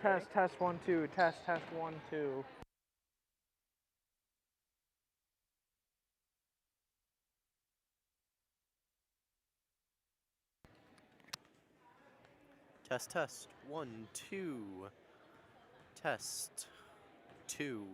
Test 1 2. Test 1 2. Test 1 2. Test 2.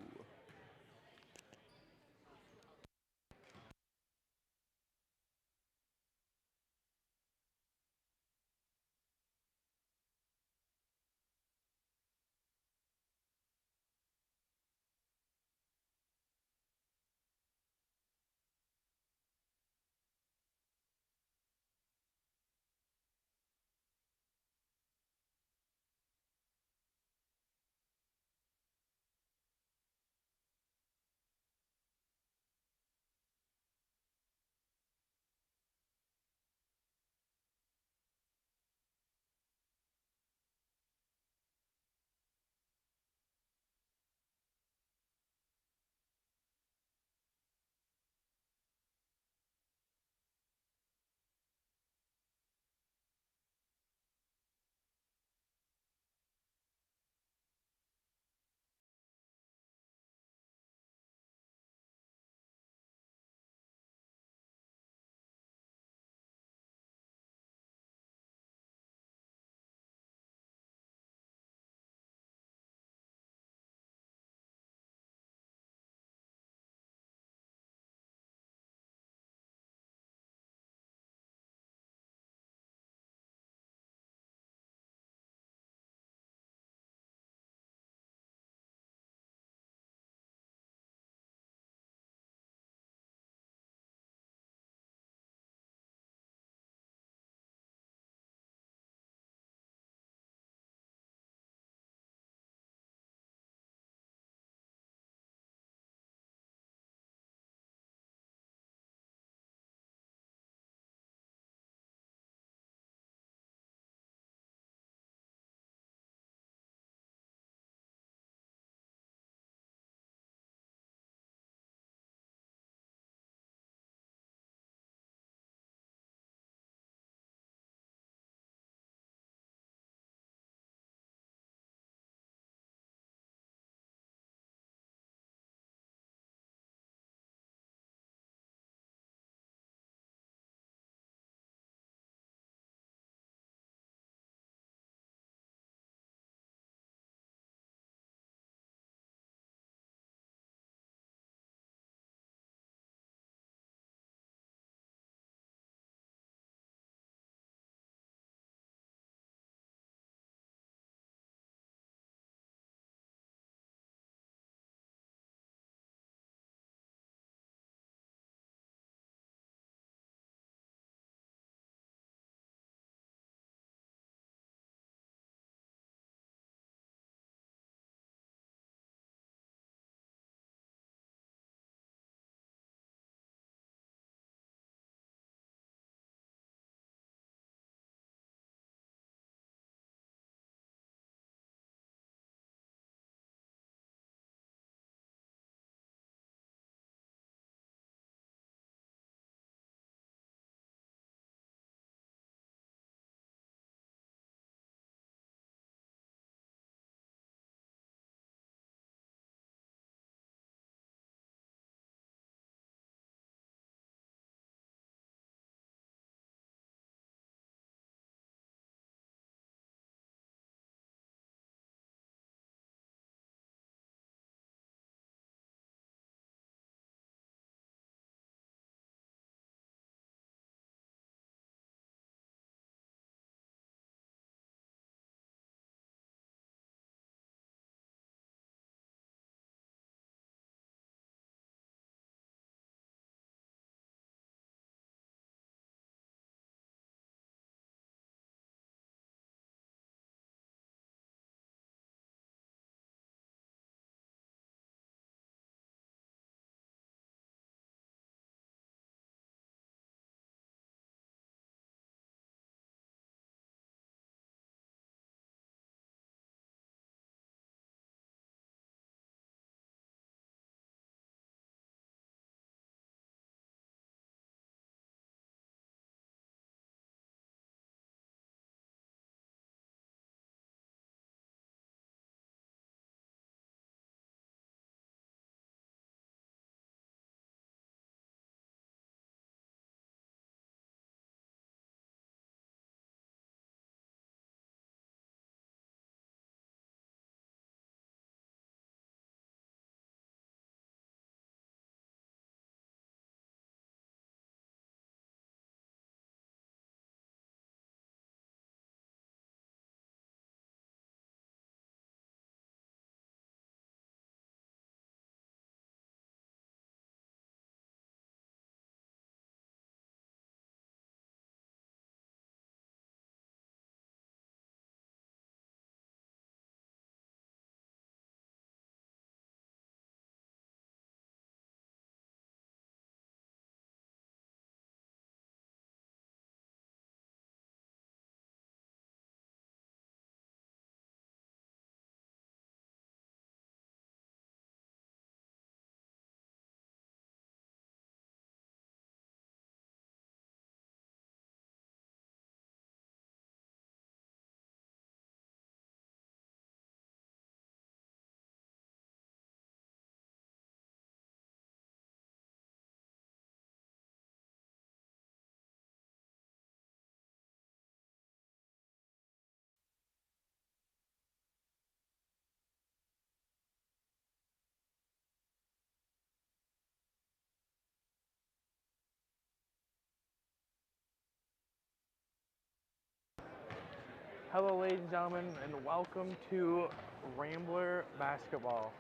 Hello, ladies and gentlemen, and welcome to Rambler Basketball.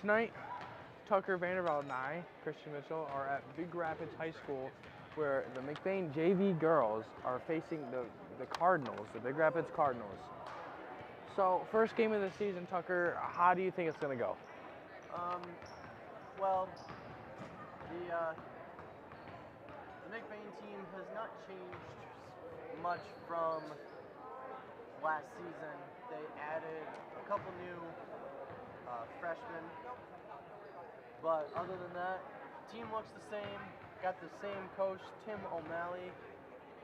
Tonight, Tucker Vanderveld and I, Christian Mitchell, are at Big Rapids High School, where the McBain JV girls are facing the Cardinals, the Big Rapids Cardinals. So, first game of the season, Tucker, how do you think it's going to go? Well, the McBain team has not changed much from last season. They added a couple new freshmen, but other than that, team looks the same. Got the same coach, Tim O'Malley.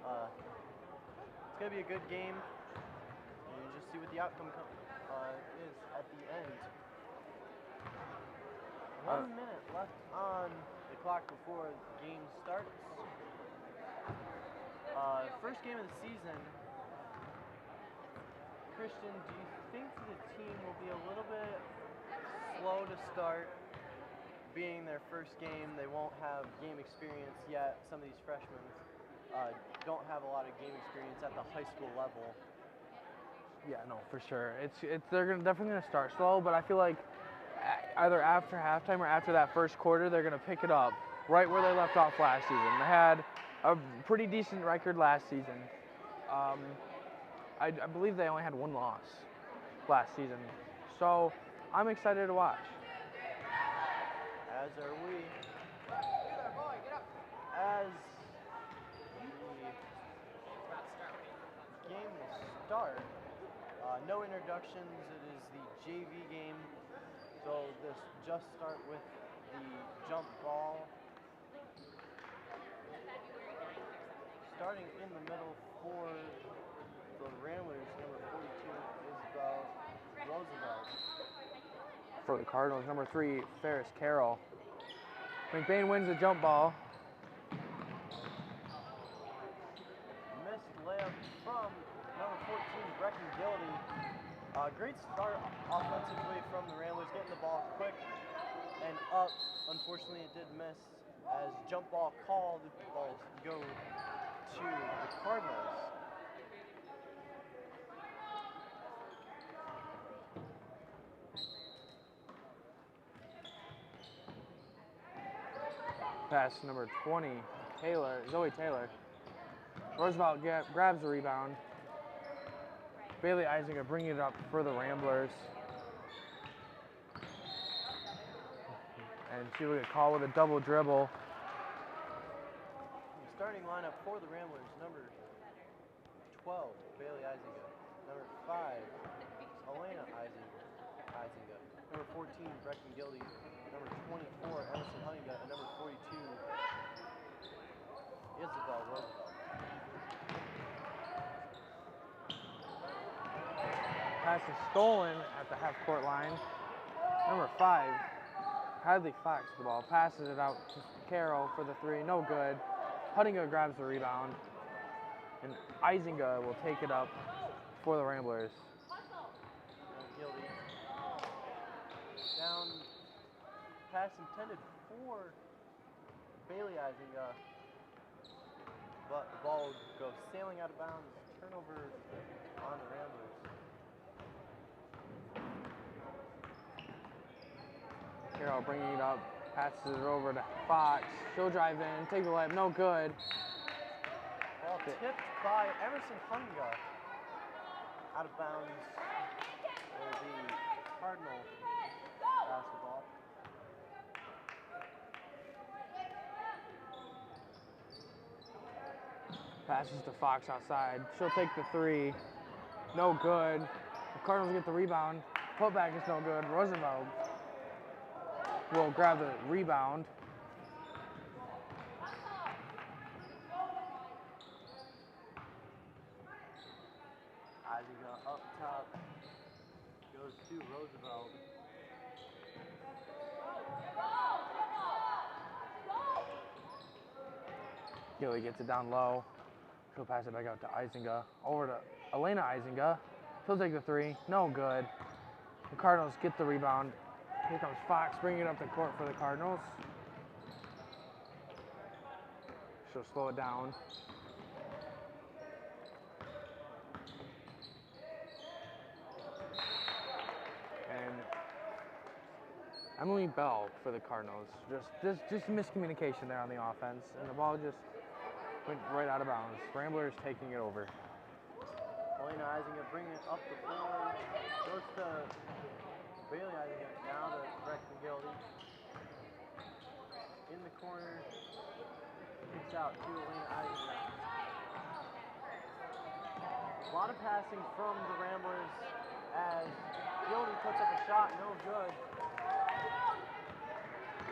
It's gonna be a good game, and you just see what the outcome is at the end. 1 minute left on the clock before the game starts. First game of the season. Christian, do you think the team will be a little bit slow to start? Being their first game, they won't have game experience yet. Some of these freshmen don't have a lot of game experience at the high school level. Yeah, no, for sure. They're definitely gonna start slow, but I feel like either after halftime or after that first quarter, they're gonna pick it up right where they left off last season. They had a pretty decent record last season. I believe they only had one loss last season, so I'm excited to watch. As are we. As the game will start, no introductions. It is the JV game. So this just start with the jump ball. Starting in the middle for the Ramblers, number 42, Isabel Roosevelt. For the Cardinals, number 3, Ferris Carroll. McBain wins the jump ball. Missed layup from number 14, Brecken Gildy. Great start offensively from the Ramblers, getting the ball quick and up. Unfortunately, it did miss as jump ball called. The balls go to the Cardinals. Pass number 20, Zoe Taylor. Roosevelt grabs the rebound. Bailey Eisinger bringing it up for the Ramblers. And she will get called with a double dribble. The starting lineup for the Ramblers, number 12, Bailey Eisinger. Number 5, Elena Eisinger. Number 14, Brecken Gildy. Number 24, Emerson Hunninga. And number 42, Isabel Roosevelt. Pass is stolen at the half-court line. Number 5, Hadley Fox with the ball. Passes it out to Carroll for the 3. No good. Hunninga grabs the rebound. And Eisinger will take it up for the Ramblers. Gildy. Down. Pass intended for Bailey Eisinger. But the ball goes sailing out of bounds. Turnover on the Ramblers. Carroll bringing it up, passes it over to Fox. She'll drive in, take the layup, no good. Ball tipped by Emerson Hunninga. Out of bounds. It will be Cardinal basketball. Passes to Fox outside. She'll take the 3. No good. The Cardinals get the rebound. Putback is no good. Roosevelt will grab the rebound. Eisinger up top. Goes to Roosevelt. Gilly gets it down low. She'll pass it back out to Eisinger. Over to Elena Eisinger. She'll take the 3. No good. The Cardinals get the rebound. Here comes Fox bringing it up the court for the Cardinals. She'll slow it down. Emily Bell for the Cardinals. Just miscommunication there on the offense, and the ball just went right out of bounds. Ramblers taking it over. Elena Eisinger bringing it up the floor. Goes to Bailey Eisinger. Now to Brecken Gildy. In the corner. Kicks out to Elena Eisinger. A lot of passing from the Ramblers as Gildy puts up a shot. No good.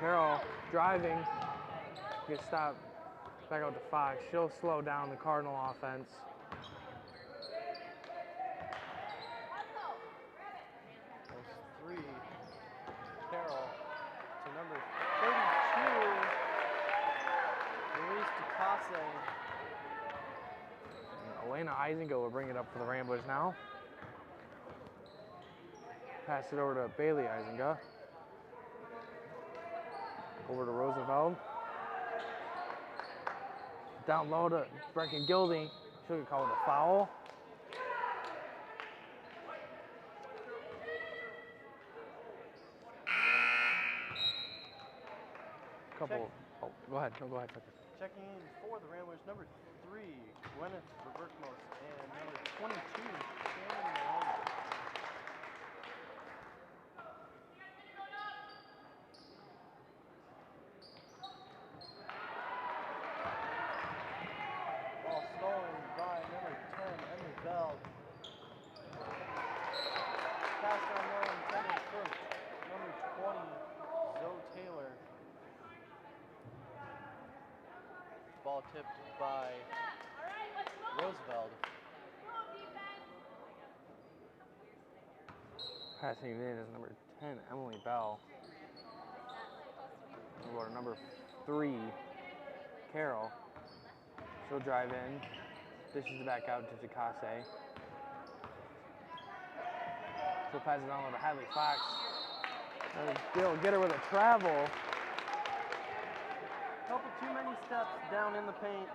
Carroll driving. Gets stopped. Back out to Fox. She'll slow down the Cardinal offense. Those three. Carroll to number 32. Luis DeCase. Elena Eisinger will bring it up for the Ramblers now. Pass it over to Bailey Eisinger. Over to Roosevelt. Down low to Brecken Gildy. She'll get called a foul. Couple. Oh, go ahead. No, go ahead, Tucker. Checking in for the Ramblers, number 3, Gwyneth Reverkmos, and number 22, Shannon Maloney. Ball stolen by number 10, Emily Bell. Pass down low intended for number 20, Zoe Taylor. Ball tipped by Roosevelt. Passing it in is number 10, Emily Bell. We'll go to number 3, Carroll. She'll drive in. Dishes it back out to DeCase. She'll pass it on to Hadley Fox. They'll get her with a travel. Couple too many steps down in the paint.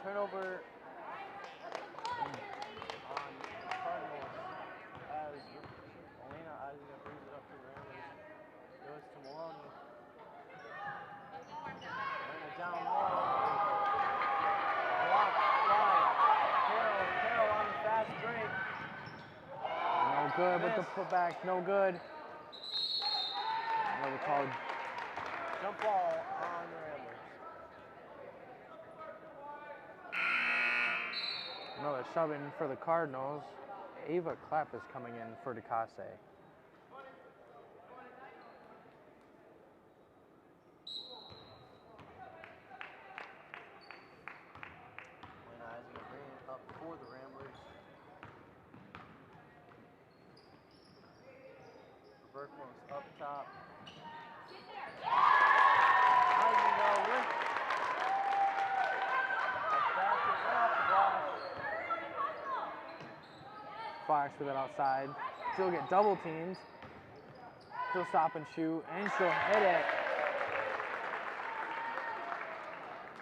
Turnover on Cardinals as Elena Eisinger brings it up to Ramblers. Goes to Maloney. Elena down low. Blocked by Carroll. Carroll on the fast break. No good with the putback. No good. Another call. Jump ball on the Ramblers. Another sub in for the Cardinals. Ava Clapp is coming in for DeCase. And Eisinger bringing it up for the Ramblers. Reverkmos up top. Eisinger with a basket right off the glass. Fox with it outside. She'll get double teamed. She'll stop and shoot, and she'll hit it.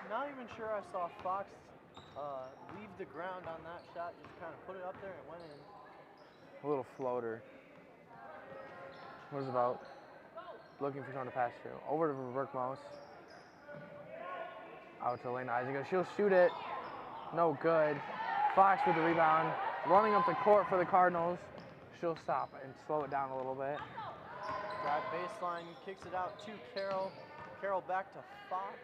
Not even sure I saw Fox leave the ground on that shot. Just kind of put it up there and went in. A little floater. Roosevelt looking for someone to pass to. Over to Reverkmos. Out to Elena Eisinger. She'll shoot it. No good. Fox with the rebound. Running up the court for the Cardinals. She'll stop and slow it down a little bit. Drive baseline, kicks it out to Carroll. Carroll back to Fox.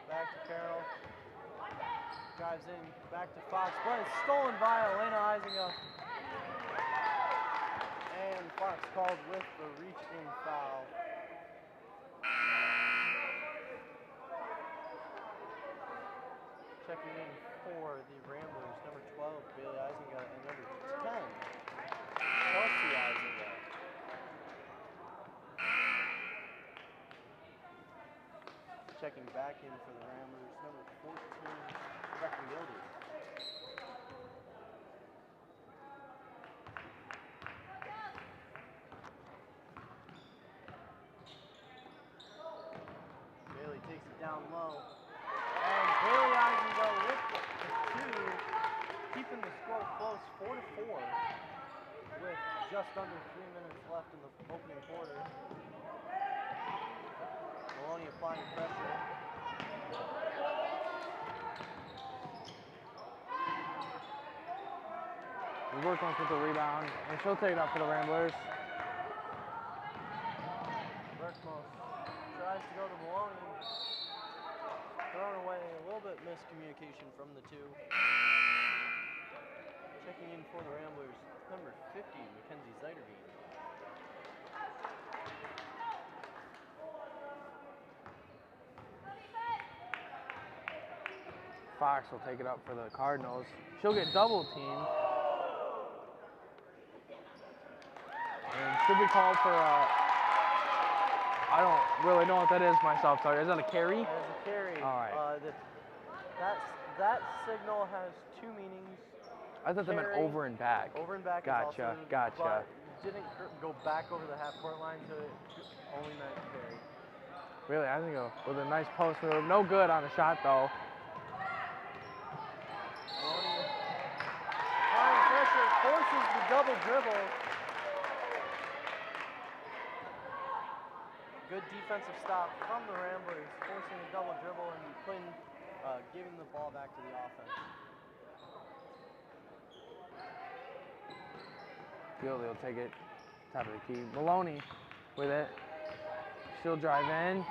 Back to Carroll. Drives in, back to Fox, but it's stolen by Elena Eisinger. And Fox called with the reach-in foul. Checking in for the Ramblers, number 12, Bailey Eisinger, and number 10, Kelsey Eisinger. Checking back in for the Ramblers, number 14, Brecken Gildy. Bailey takes it down low. And Bailey Eisinger with the 2, keeping the score close, 4-4, with just under 3 minutes left in the opening quarter. Maloney applying pressure. Workman's with the rebound, and she'll take it up for the Ramblers. Berkmos tries to go to Maloney. Thrown away, a little bit miscommunication from the two. Checking in for the Ramblers, number 50, Mackenzie Zeiderbean. Fox will take it up for the Cardinals. She'll get double teamed. And should be called for I don't really know what that is myself. Sorry, is that a carry? That is a carry. All right. That signal has two meanings. I thought they meant Carry, over and back. Over and back Gotcha, is also, gotcha. But didn't go back over the half-court line, so it only meant carry. Really, I think it was a nice post move. No good on the shot, though. Maloney applying pressure, forces the double dribble. Good defensive stop from the Ramblers, forcing a double dribble and giving the ball back to the offense. Gildy will take it top of the key. Maloney with it. She'll drive in.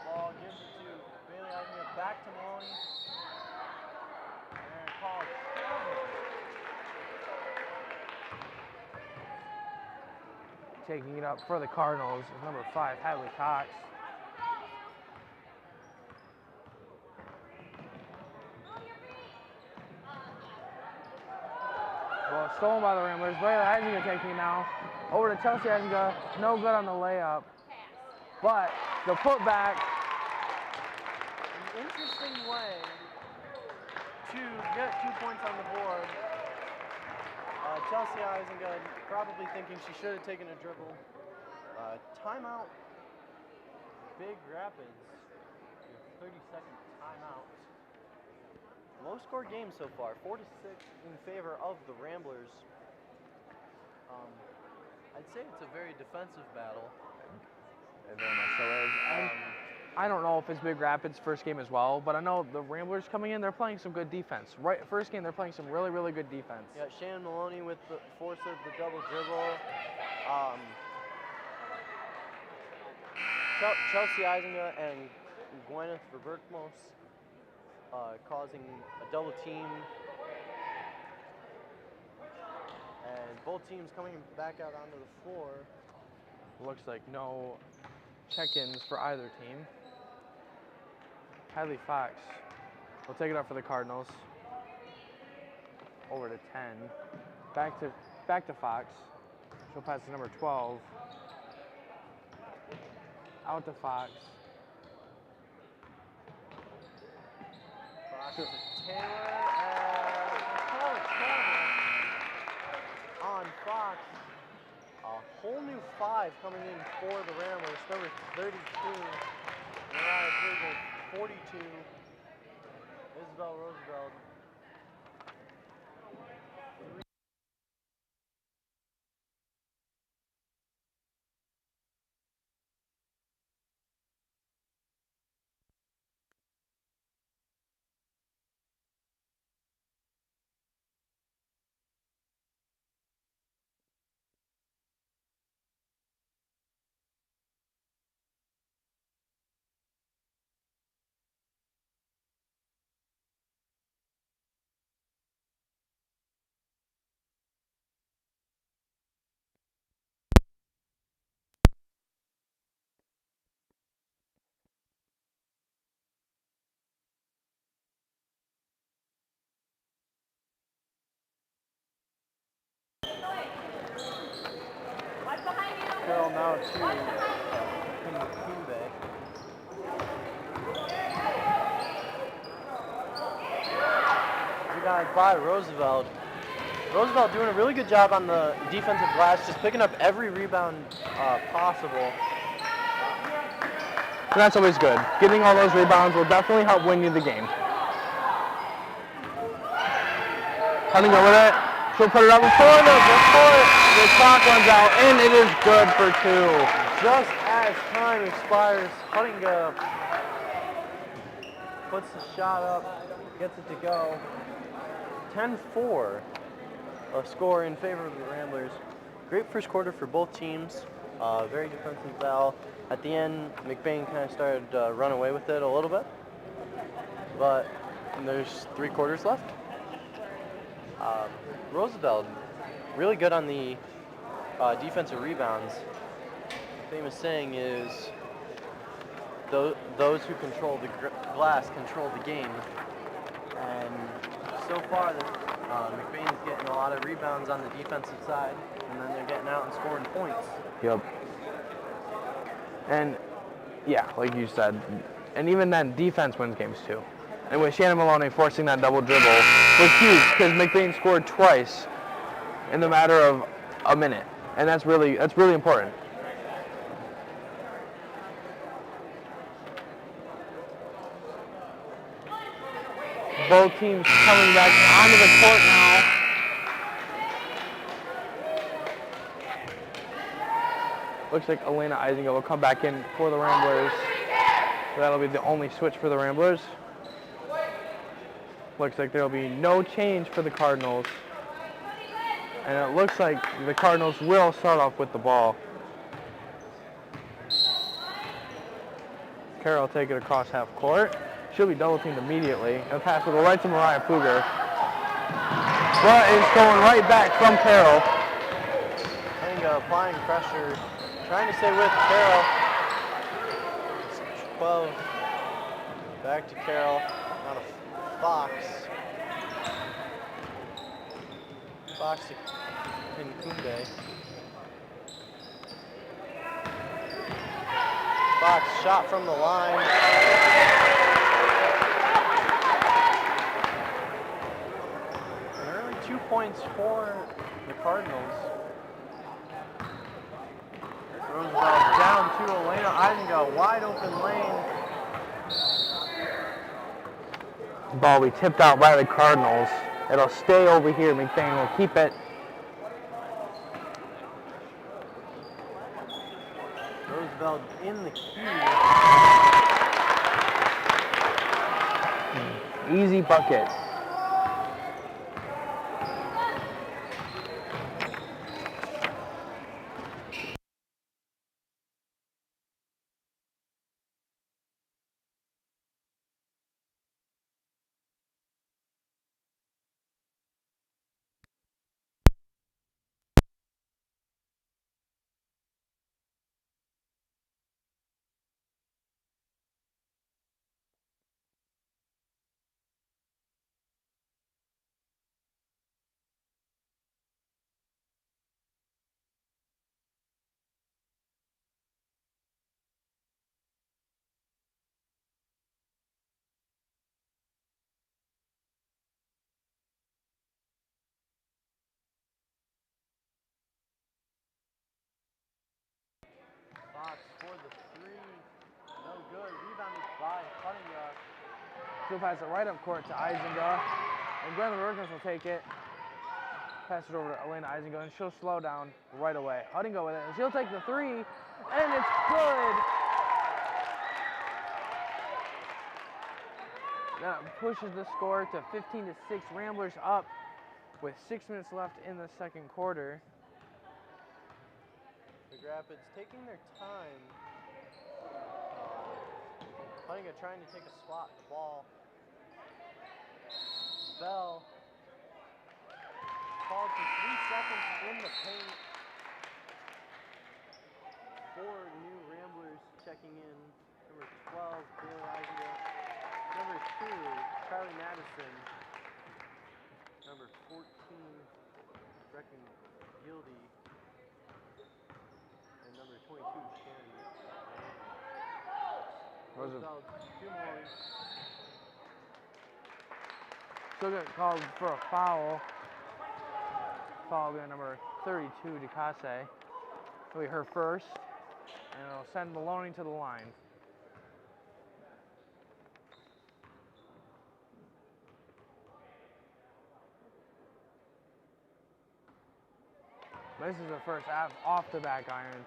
Ball gives it to Bailey Eisinger, back to Maloney. And called. Taking it up for the Cardinals is number 5, Hadley Cox. Well, stolen by the Ramblers. Bailey Eisinger taking it now. Over to Chelsea Eisinger. No good on the layup. But the putback. An interesting way to get 2 points on the board. Chelsea Eisinger probably thinking she should have taken a dribble. Timeout. Big Rapids. 30-second timeout. Low score game so far. 4-6 in favor of the Ramblers. I'd say it's a very defensive battle. It very much so is. I don't know if it's Big Rapids' first game as well, but I know the Ramblers coming in, they're playing some good defense. Right, first game, they're playing some really, really good defense. Yeah, Shannon Maloney with the force of the double dribble. Chelsea Eisinger and Gwyneth Verberkmos causing a double team. And both teams coming back out onto the floor. Looks like no check-ins for either team. Hadley Fox will take it up for the Cardinals. Over to 10. Back to Fox. She'll pass to number 12. Out to Fox. Fox to Taylor and call it on Fox. A whole new 5 coming in for the Ramblers. Number 32, Mariah Briggle, 42, Isabel Roosevelt. Carroll now to Kimbe. Rebounded by Roosevelt. Roosevelt doing a really good job on the defensive glass, just picking up every rebound possible. And that's always good. Getting all those rebounds will definitely help win you the game. Cutting over it. She'll put it up before the clock runs out, and it is good for 2. Just as time expires, Huttinga puts the shot up, gets it to go. 10-4, a score in favor of the Ramblers. Great first quarter for both teams. Very defensive battle. At the end, McBain kind of started to run away with it a little bit, but there's 3 quarters left. Roosevelt, really good on the defensive rebounds. The famous saying is, those who control the glass control the game. And so far, McBain's getting a lot of rebounds on the defensive side, and then they're getting out and scoring points. Yep. And yeah, like you said, and even then, defense wins games too. And with Shannon Maloney forcing that double dribble was huge because McBain scored twice in the matter of a minute, and that's really important. Both teams coming back onto the court now. Looks like Elena Eisinger will come back in for the Ramblers. That'll be the only switch for the Ramblers. Looks like there'll be no change for the Cardinals. And it looks like the Cardinals will start off with the ball. Carroll take it across half court. She'll be double teamed immediately. And the pass will go right to Mariah Pfluger. But it's going right back from Carroll. Huttinga applying pressure, trying to stay with Carroll. 12. Back to Carroll. Out of Fox. Fox to Kinkunde. Fox shot from the line. An early 2 points for the Cardinals. Roosevelt down to Elena Eisinger, wide open lane. Ball will be tipped out by the Cardinals. It'll stay over here. McBain will keep it. Roosevelt in the key. Easy bucket. Fox for the 3. No good. Rebounded by Huttinga. She'll pass it right up court to Eisinger. And Gwendolyn Wilkins will take it. Pass it over to Elena Eisinger, and she'll slow down right away. Huttinga with it, and she'll take the 3, and it's good. That pushes the score to 15-6. Ramblers up with 6 minutes left in the second quarter. Big Rapids taking their time. Huttinga trying to take a swat at the ball. Bell called for 3 seconds in the paint. 4 new Ramblers checking in. Number 12, Taylor Eisinger. Number 2, Charlie Madison. Number 14, Brecken Gildy. And number 22, Shannon. Roosevelt, 2 more. She'll get called for a foul. Foul by number 32, DeCasse. It'll be her first, and it'll send Maloney to the line. This is the first half off the back iron.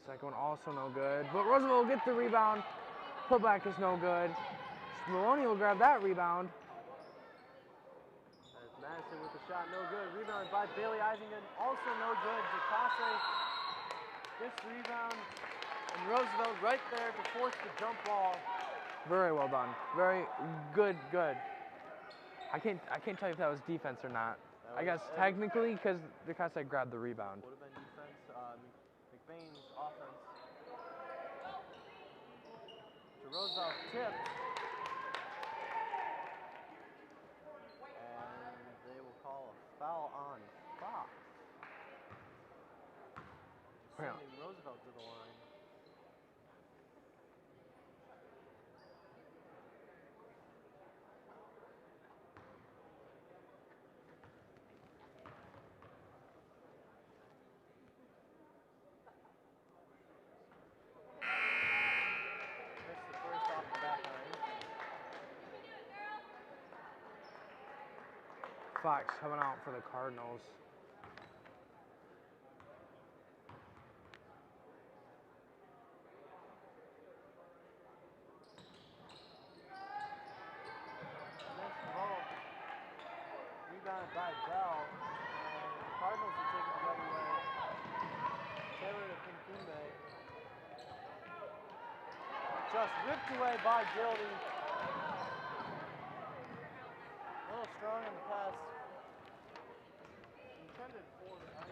Second one also no good. But Roosevelt will get the rebound. Putback is no good. Maloney will grab that rebound. As Madison with the shot, no good. Rebounded by Bailey Isingen, also no good. Jacase gets the rebound, and Roosevelt right there to force the jump ball. Very well done. Very good. I can't tell you if that was defense or not. I guess technically because Jacase grabbed the rebound. Would have been defense. McBain's offense. To Roosevelt tip. And they will call a foul on Fox. Sending Roosevelt to the line. Missed the first off the back line. Fox coming out for the Cardinals. Missed ball. Rebounded by Bell. And the Cardinals will take it the other way. Taylor to Pinkumbe. Just ripped away by Gildy. A little strong on the pass. Intended for Isaac.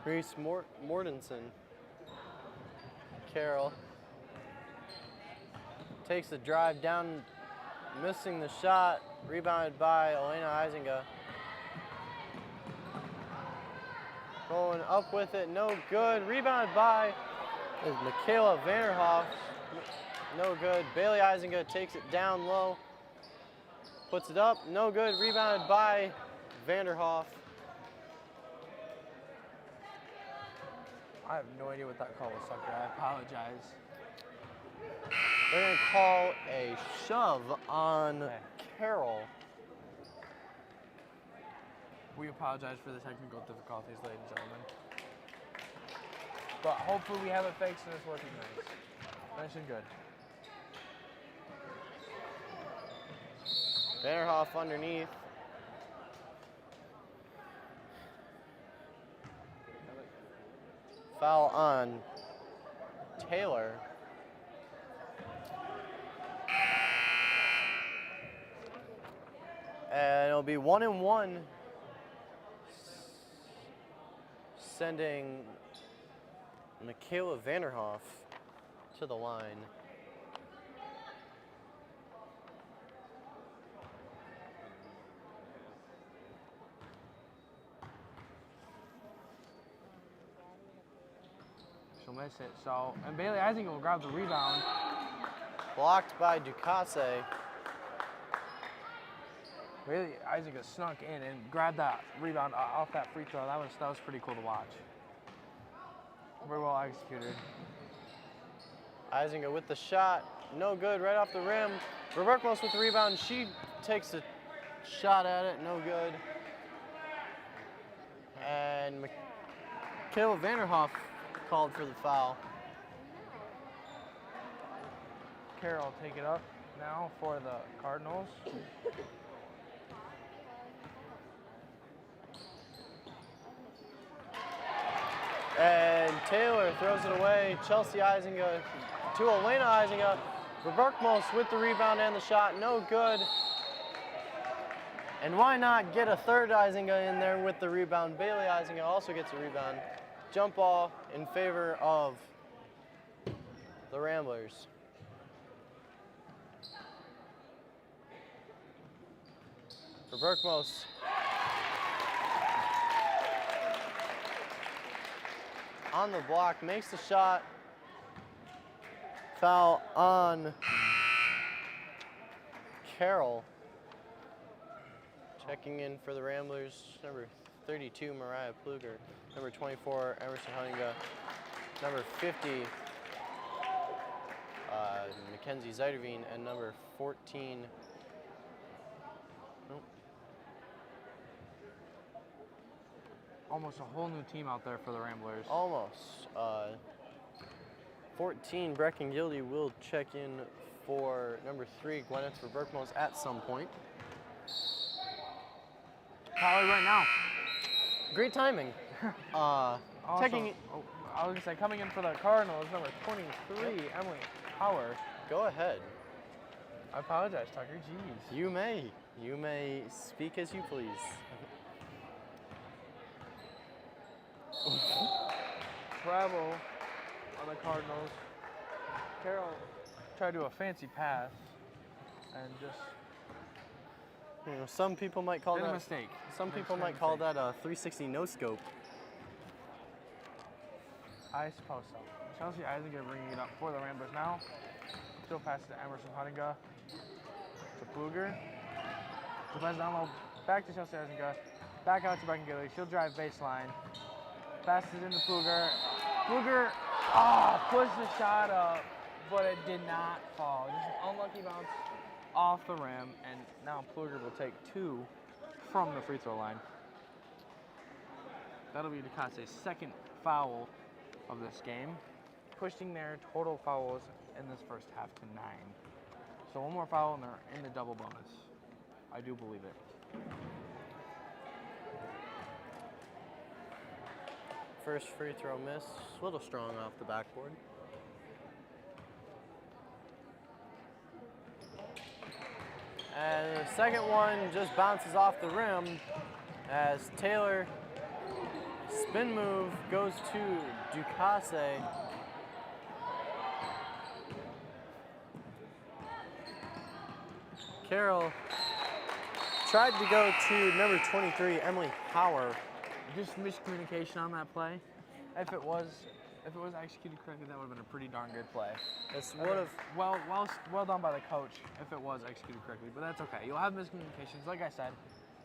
Reese Mortensen. Carroll takes the drive down, missing the shot. Rebounded by Elena Isinga. Going up with it, no good. Rebounded by Michaela Vanderhoff. No good. Bailey Isinga takes it down low. Puts it up, no good. Rebounded by Vanderhoff. I have no idea what that call was, sucker. I apologize. They're going to call a shove on Carroll. We apologize for the technical difficulties, ladies and gentlemen. But hopefully we have it fixed and it's working nice. Nice and good. Vanderhoff underneath. Foul on Taylor. And it'll be Michaela Vanderhoff to the line. She'll miss it. So, and Bailey Eisinger will grab the rebound. Blocked by Ducasse. Bailey Eisinger snuck in and grabbed that rebound off that free throw. That was pretty cool to watch. Very well executed. Eisinger with the shot. No good, right off the rim. Roberkmos with the rebound. She takes a shot at it, no good. And Michaela Vanderhoff called for the foul. Carroll take it up now for the Cardinals. And Taylor throws it away. Chelsea Eisinger to Elena Eisinger. Roberkmos with the rebound and the shot, no good. And why not get a third Eisinger in there with the rebound? Bailey Eisinger also gets a rebound. Jump ball in favor of the Ramblers. Roberkmos. On the block, makes the shot. Foul on Carroll. Checking in for the Ramblers, number 32, Mariah Pluger. Number 24, Emerson Hunninga. Number 50, Mackenzie Zeiderveen. And number 14, nope. Almost a whole new team out there for the Ramblers. Almost. 14, Brecken Gildy will check in for number 3, Gwyneth Roberkmos at some point. Probably right now. Great timing. Also, Taking. I was gonna say, coming in for the Cardinals, number 23, Emily Power. Go ahead. I apologize, Tucker. Jeez. You may. You may speak as you please. Travel on the Cardinals. Carroll tried to do a fancy pass and just You know, some people might call made a that. mistake. Some people might call that a 360 no scope. I suppose so. Chelsea Eisinger bringing it up for the Ramblers now. Still passes to Emerson Hunninga. To Pluger. She passes down low. Back to Chelsea Eisinger. Back out to Brecken Gilly. She'll drive baseline. Passes into Pluger. Pluger pushed the shot up, but it did not fall. Just an unlucky bounce off the rim, and now Pluger will take 2 from the free throw line. That'll be Ducasse's second foul of this game, pushing their total fouls in this first half to 9. So one more foul and they're in the double bonus. I do believe it. First free throw miss, a little strong off the backboard. And the second one just bounces off the rim as Taylor spin move goes to Ducasse. Carroll tried to go to number 23, Emily Power. Just miscommunication on that play. If it was executed correctly, that would have been a pretty darn good play. This would have. Well done by the coach if it was executed correctly, but that's okay. You'll have miscommunications. Like I said,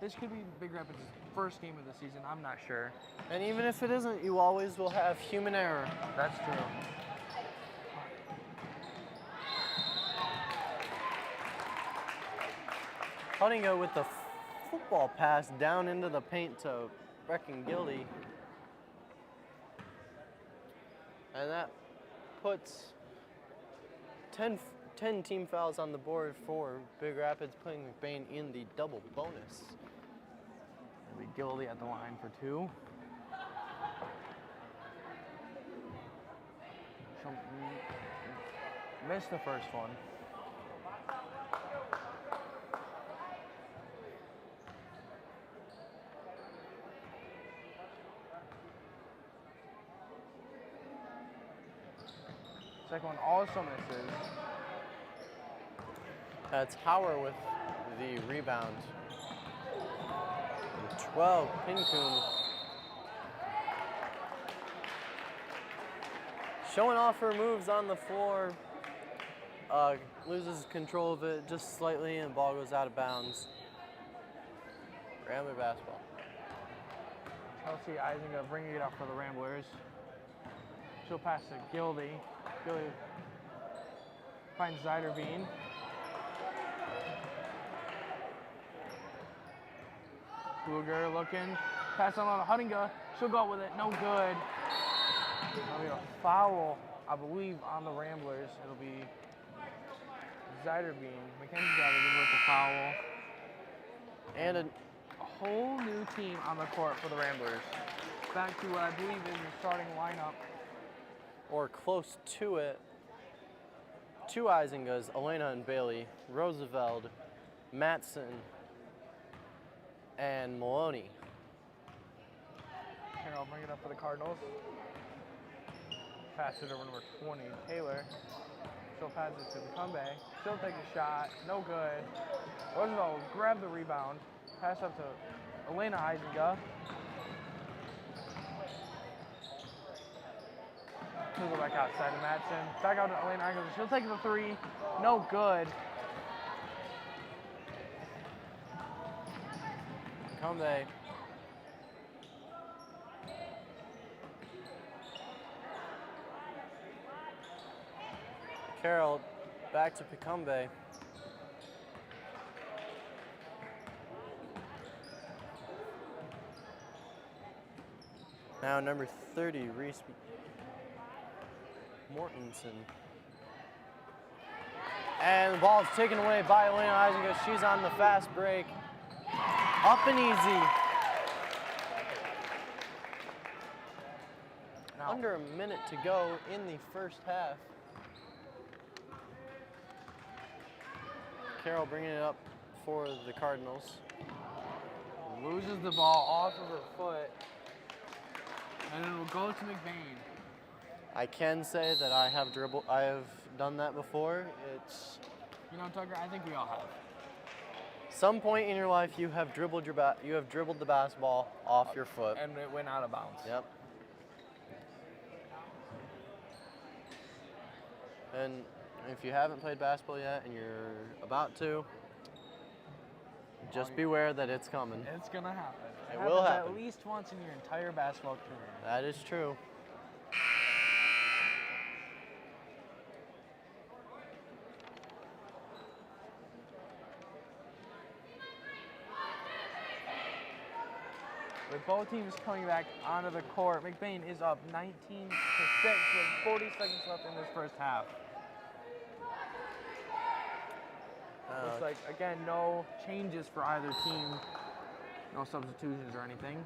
this could be Big Rapids' first game of the season. I'm not sure. And even if it isn't, you always will have human error. That's true. Hunninga with the football pass down into the paint to Brecken Gildy. And that puts 10 team fouls on the board for Big Rapids, putting McBain in the double bonus. It'll be Gildy at the line for 2. She'll miss the first one. Second one also misses. That's Hauer with the rebound. And 12, Pincombe. Showing off her moves on the floor. Loses control of it just slightly and the ball goes out of bounds. Rambler basketball. Chelsea Eisinger bringing it up for the Ramblers. She'll pass to Gildy. Gildy finds Ziderbean. Luger looking. Pass on to Huttinger. She'll go with it. No good. That'll be a foul, I believe, on the Ramblers. It'll be Ziderbean. Mackenzie Ziderbean with the foul. And a Whole new team on the court for the Ramblers. Back to what I believe is the starting lineup. or close to it. Two Eisingers, Elena and Bailey, Roosevelt, Matson, and Maloney. Here, I'll bring it up for the Cardinals. Pass it over number 20, Taylor. She'll pass it to Macombe. She'll take a shot. No good. Roosevelt will grab the rebound. Pass up to Elena Eisinger. She'll go back outside to Matson. Back out to Elena Eisinger. She'll take the three. No good. Macombe. Carroll back to Picumbe. Now number 30, Reese Mortensen. And the ball is taken away by Elena Eisinger. She's on the fast break. Up and easy. Now, Under a minute to go in the first half. Carroll bringing it up for the Cardinals. loses the ball off of her foot. And it will go to McBain. I can say that I have done that before. It's You know, Tucker, I think we all have. some point in your life you have dribbled the basketball off your foot. And it went out of bounds. Yep. And if you haven't played basketball yet and you're about to, just beware that it's coming. It's going to happen. It will happens happen. At least once in your entire basketball career. That is true. With both teams coming back onto the court, McBain is up 19-6 with 40 seconds left in this first half. Looks like, again, no changes for either team. No substitutions or anything.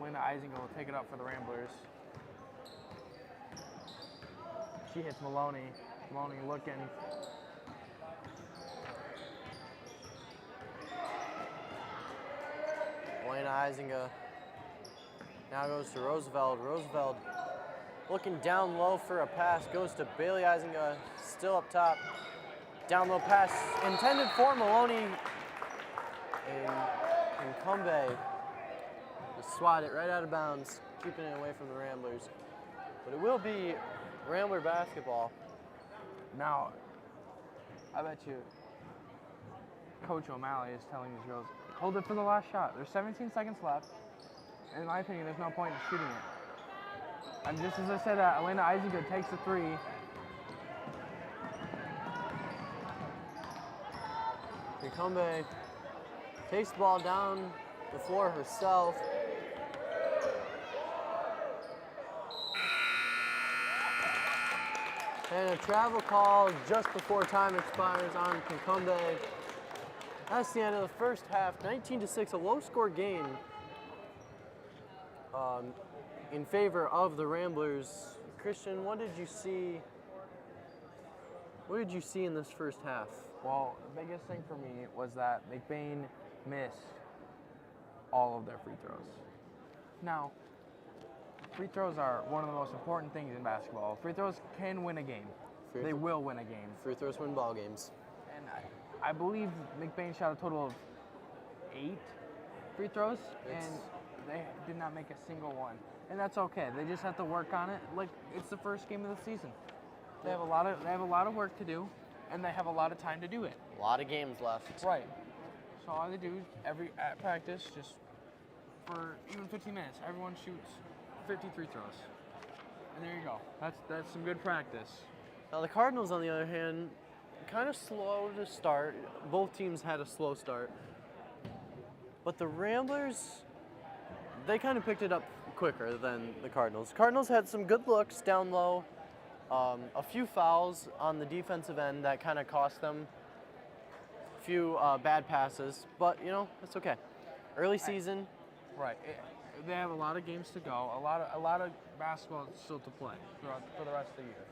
Elena Eisinger will take it up for the Ramblers. She hits Maloney. Maloney looking. Elena Eisinger now goes to Roosevelt. Roosevelt looking down low for a pass. Goes to Bailey Eisinger, still up top. Down low pass intended for Maloney. And Combe just swat it right out of bounds, keeping it away from the Ramblers. But it will be Rambler basketball. Now, I bet you Coach O'Malley is telling these girls, hold it for the last shot. There's 17 seconds left. And in my opinion, there's no point in shooting it. And just as I said that, Elena Eisinger takes the three. Picumbe takes the ball down the floor herself. And a travel call just before time expires on Picumbe. That's the end of the first half, 19-6, a low-score game in favor of the Ramblers. Christian, what did you see? What did you see in this first half? Well, the biggest thing for me was that McBain missed all of their free throws. Now, free throws are one of the most important things in basketball. Free throws can win a game. They will win a game. Free throws win ball games. And I believe McBain shot a total of 8 free throws, and they did not make a single one. And that's okay. They just have to work on it. Like, it's the first game of the season. They have a lot of work to do, and they have a lot of time to do it. A lot of games left. Right. So all they do at practice, just for even 15 minutes, everyone shoots 50 free throws. And there you go. That's some good practice. Now the Cardinals, on the other hand, kind of slow to start. Both teams had a slow start. But the Ramblers, they kind of picked it up quicker than the Cardinals. Cardinals had some good looks down low, a few fouls on the defensive end that kind of cost them a few bad passes, but you know, it's okay. Early season. Right. They have a lot of games to go, a lot of basketball still to play for the rest of the year.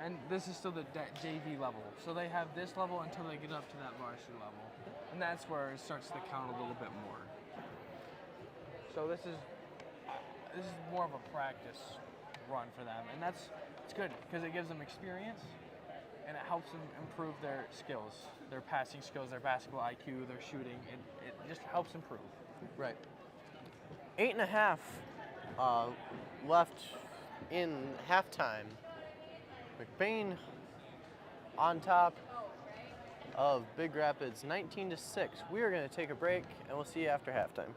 And this is still the JV level, so they have this level until they get up to that varsity level, and that's where it starts to count a little bit more. So this is more of a practice run for them, and it's good because it gives them experience, and it helps them improve their skills, their passing skills, their basketball IQ, their shooting. It just helps improve. Right. 8.5 left in halftime. McBain on top of Big Rapids 19-6. We are going to take a break, and we'll see you after halftime.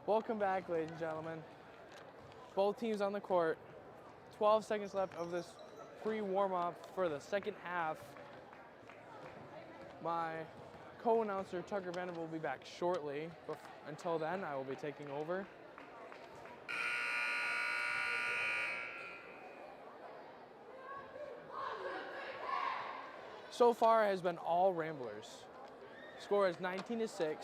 Welcome back, ladies and gentlemen. Both teams on the court. 12 seconds left of this pre-warm-up for the second half. My co-announcer, Tucker Vanderbilt, will be back shortly. But until then, I will be taking over. So far has been all Ramblers. Score is 19-6.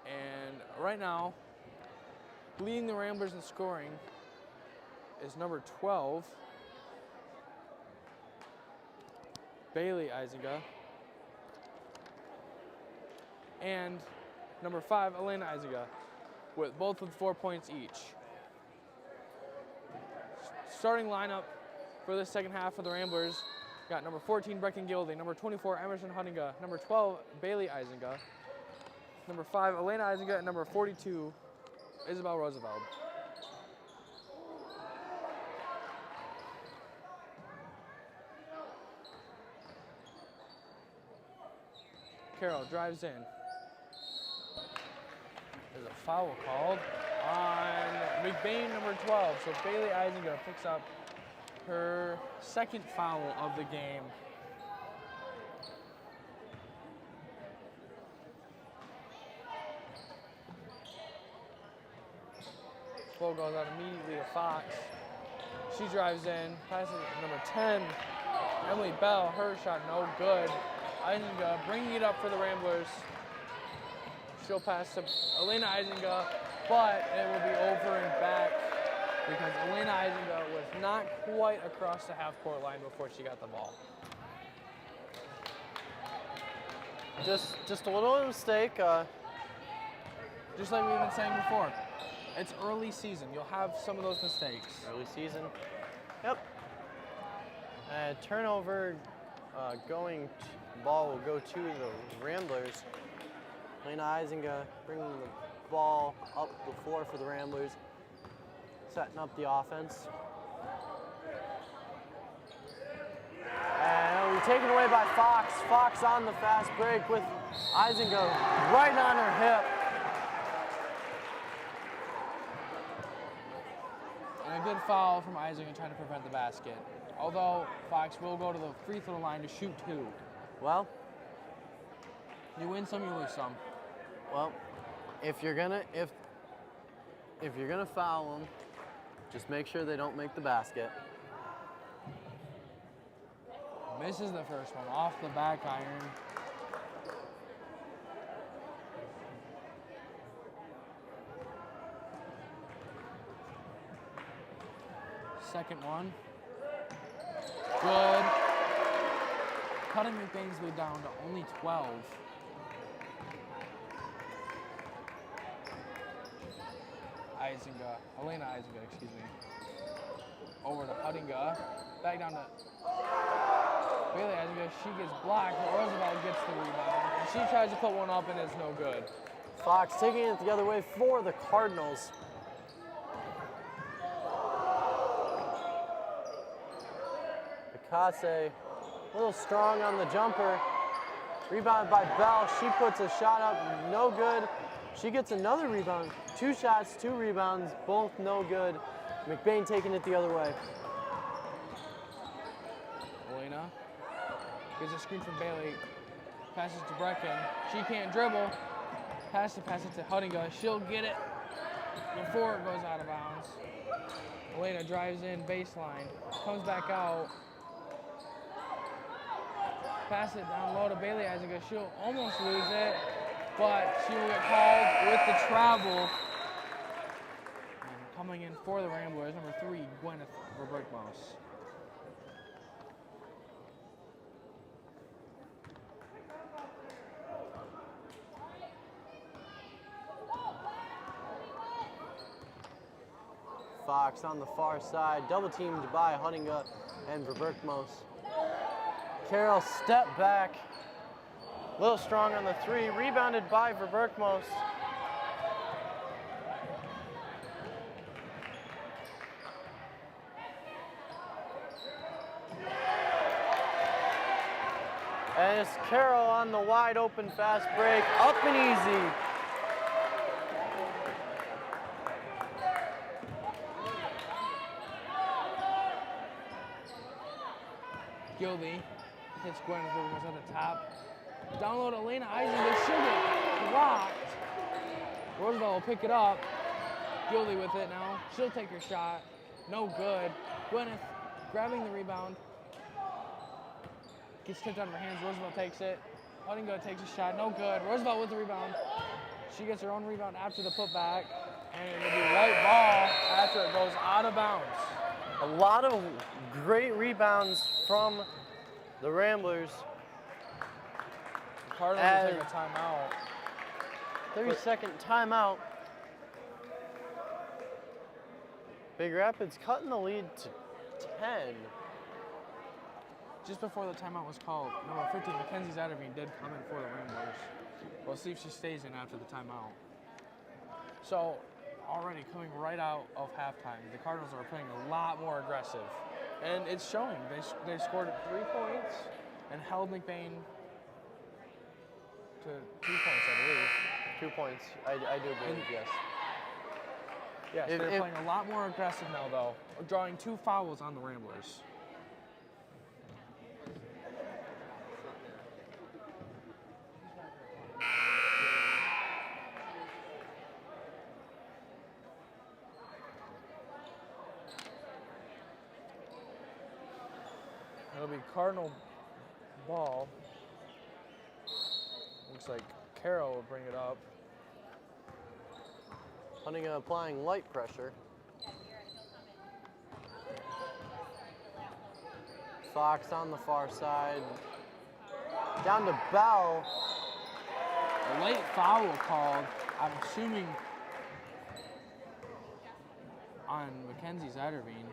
And right now, leading the Ramblers in scoring is number 12, Bailey Izinga, and number 5, Elena Izinga, both with 4 points each. Starting lineup for the second half of the Ramblers, got number 14, Brecken Gilding, number 24, Emerson Huttinga, number 12, Bailey Izinga, number 5, Elena Izinga, and number 42, Isabel Roosevelt. Carroll drives in. There's a foul called on McBain, number 12. So Bailey Izinga picks up her second foul of the game. Ball goes out immediately to Fox. She drives in, passes to number 10, Emily Bell. Her shot no good. Izinga bringing it up for the Ramblers. She'll pass to Elena Izinga, but it will be over and back because Elena Izinga was not quite across the half-court line before she got the ball. Just a little mistake. Just like we've been saying before, it's early season. You'll have some of those mistakes. Early season. Yep. Turnover ball will go to the Ramblers. Elena Izinga bringing the ball up the floor for the Ramblers, setting up the offense. And it'll be taken away by Fox. Fox on the fast break with Izinga right on her hip. And a good foul from Izinga trying to prevent the basket. Although Fox will go to the free throw line to shoot 2. Well, you win some, you lose some. Well, if you're gonna foul them, just make sure they don't make the basket. Misses the first one off the back iron. Second one. Good. Cutting McBain's lead down to only 12. Elena Izinga, excuse me. Over to Huttinga. Back down to Bailey Izinga. She gets blocked, but Roosevelt gets the rebound. And she tries to put one up, and it's no good. Fox taking it the other way for the Cardinals. Picasse, a little strong on the jumper. Rebounded by Bell. She puts a shot up, no good. She gets another rebound. 2 shots, 2 rebounds, both no good. McBain taking it the other way. Elena gets a screen from Bailey. Passes to Brecken. She can't dribble. Pass it to Huttinga. She'll get it before it goes out of bounds. Elena drives in baseline. Comes back out. Pass it down low to Bailey Izinga. She'll almost lose it, but she will get called with the travel. And coming in for the Ramblers, number 3, Gwyneth Verbergmouse. Fox on the far side, double teamed by Huttinga and Verbergmouse. Carroll step back, a little strong on the 3, rebounded by Verbergmouse. And it's Carroll on the wide open fast break, up and easy. Gildy hits Gwyneth Williams at the top. Download Elena Eisinger. She'll get blocked. Roosevelt will pick it up. Gildy with it now. She'll take her shot. No good. Gwyneth grabbing the rebound. Gets tipped out of her hands. Roosevelt takes it. Huntingo takes a shot. No good. Roosevelt with the rebound. She gets her own rebound after the putback. And it'll be white ball after it goes out of bounds. A lot of great rebounds from the Ramblers. The Cardinals will take a timeout. 30-second timeout. Big Rapids cutting the lead to 10. Just before the timeout was called, number 15, Mackenzie Zatterveen, did come in for the Ramblers. We'll see if she stays in after the timeout. So, already coming right out of halftime, the Cardinals are playing a lot more aggressive. And it's showing. They scored 3 points and held McBain to 2 points, I believe. 2 points. I do believe, yes. Yes, they're playing a lot more aggressive now, though, drawing 2 fouls on the Ramblers. It'll be Cardinal ball. Looks like Carroll will bring it up. Huntingham applying light pressure. Fox on the far side. Down to Bell. A late foul called, I'm assuming, on Mackenzie Zatterveen.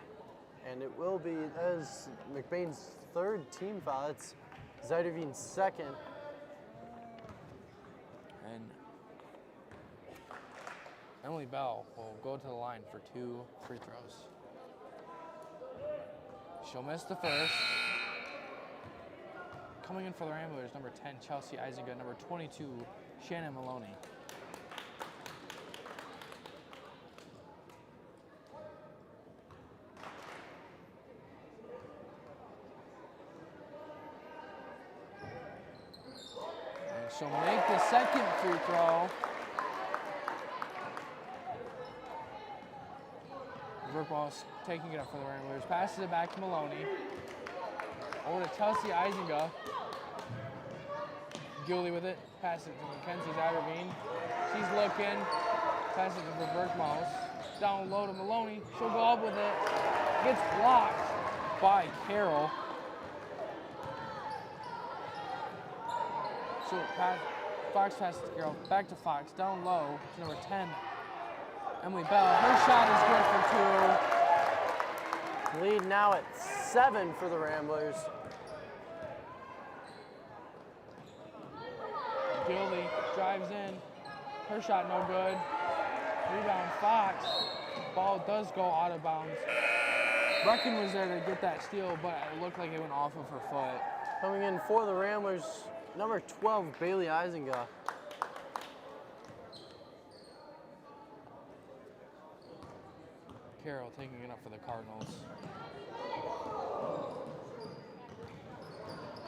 And it will be as McBain's 3rd team foul. It's Zatterveen's 2nd. And Emily Bell will go to the line for 2 free throws. She'll miss the first. Coming in for the Ramblers, number 10, Chelsea Eisinger, number 22, Shannon Maloney. And she'll make the 2nd free throw. Verkball's taking it up for the Ramblers. Passes it back to Maloney. Over to Chelsea Eisinger. Gildy with it. Passes it to Mackenzie Zatterveen. She's looking. Passes it to Verkmals. Down low to Maloney. She'll go up with it. Gets blocked by Carroll. So Fox passes to Carroll. Back to Fox. Down low to number 10. Emily Bell, her shot is good for 2. Lead now at 7 for the Ramblers. Gildy drives in. Her shot no good. Rebound Fox. Ball does go out of bounds. Brecken was there to get that steal, but it looked like it went off of her foot. Coming in for the Ramblers, number 12, Bailey Eisinger. Carroll taking it up for the Cardinals.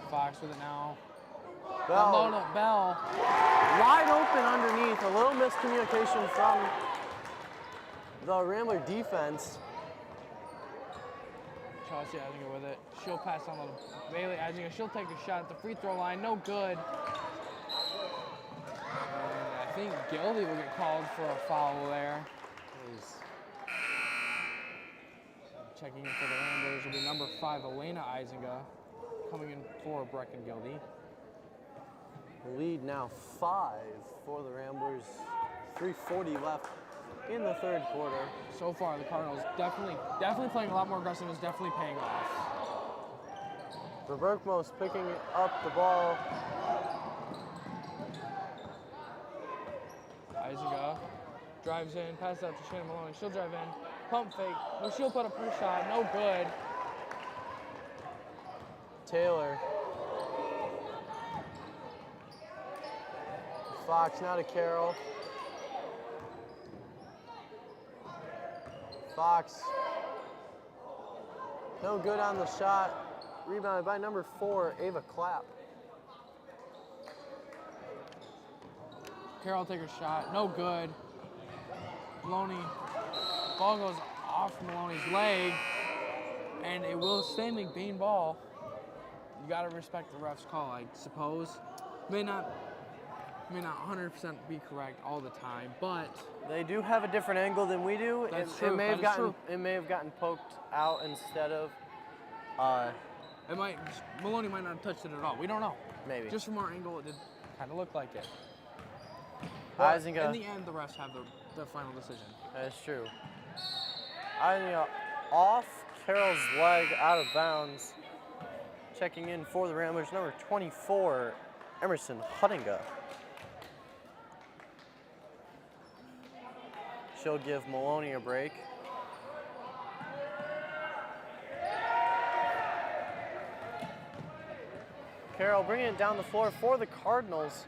Fox with it now. Bell. Bell. Wide open underneath. A little miscommunication from the Rambler defense. Chelsea Eisinger with it. She'll pass on to Bailey Eisinger. She'll take a shot at the free throw line. No good. And I think Gildy will get called for a foul there. Checking in for the Ramblers will be number 5, Elena Eisinger, coming in for Brecken Gildy. Lead now 5 for the Ramblers. 3:40 left in the 3rd quarter. So far, the Cardinals definitely playing a lot more aggressive. Is definitely paying off. Verberkmos picking up the ball. Eisinger drives in, passes out to Shannon Maloney. She'll drive in, pump fake. No, she'll put up her shot. No good. Taylor. Fox now to Carroll. Fox. No good on the shot. rebounded by number 4, Ava Clapp. Carroll take a shot, no good. Maloney, ball goes off Maloney's leg, and it will stay McBain ball. You gotta respect the ref's call, I suppose. May not 100% be correct all the time, but They do have a different angle than we do. That's It true, may have that is gotten true. it may have gotten poked out instead of Maloney might not have touched it at all. We don't know. maybe. Just from our angle, it did kind of look like it. But Isinga, in the end, the refs have the final decision. that is true. Isinga off Carroll's leg, out of bounds. Checking in for the Ramblers, number 24, Emerson Huttinga. She'll give Maloney a break. Carroll bringing it down the floor for the Cardinals.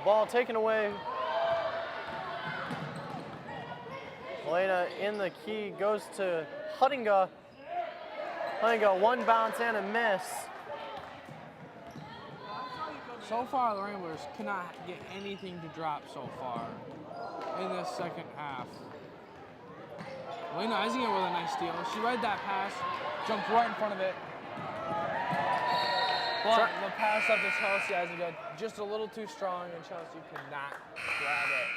Ball taken away. Elena in the key, goes to Huttinga. Huttinga, one bounce and a miss. So far, the Ramblers cannot get anything to drop so far in this second half. Elena Isinger with a nice steal. She read that pass, jumped right in front of it. But the pass up to Chelsea Isinger just a little too strong, and Chelsea could not grab it.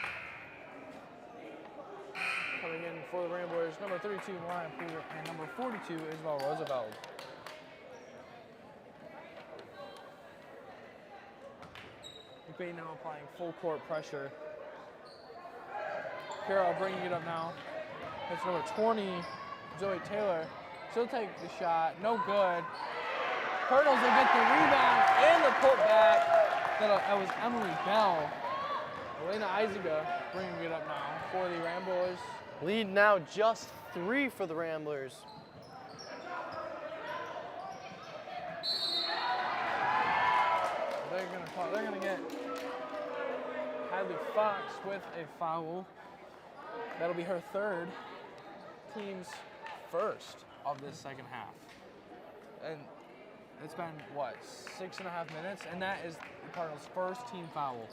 Coming in for the Ramblers, number 32, Mariah Poole, and number 42, Isabel Roosevelt. McBain now applying full court pressure. Carroll bringing it up now. That's number 20, Zoe Taylor. She'll take the shot, no good. Cardinals will get the rebound and the putback. That was Emily Bell. Elena Isinger bringing it up now for the Ramblers. Lead now just 3 for the Ramblers. They're gonna get Hadley Fox with a foul. That'll be her third, team's first of this second half. And it's been, what, 6.5 minutes? And that is the Cardinals' first team foul.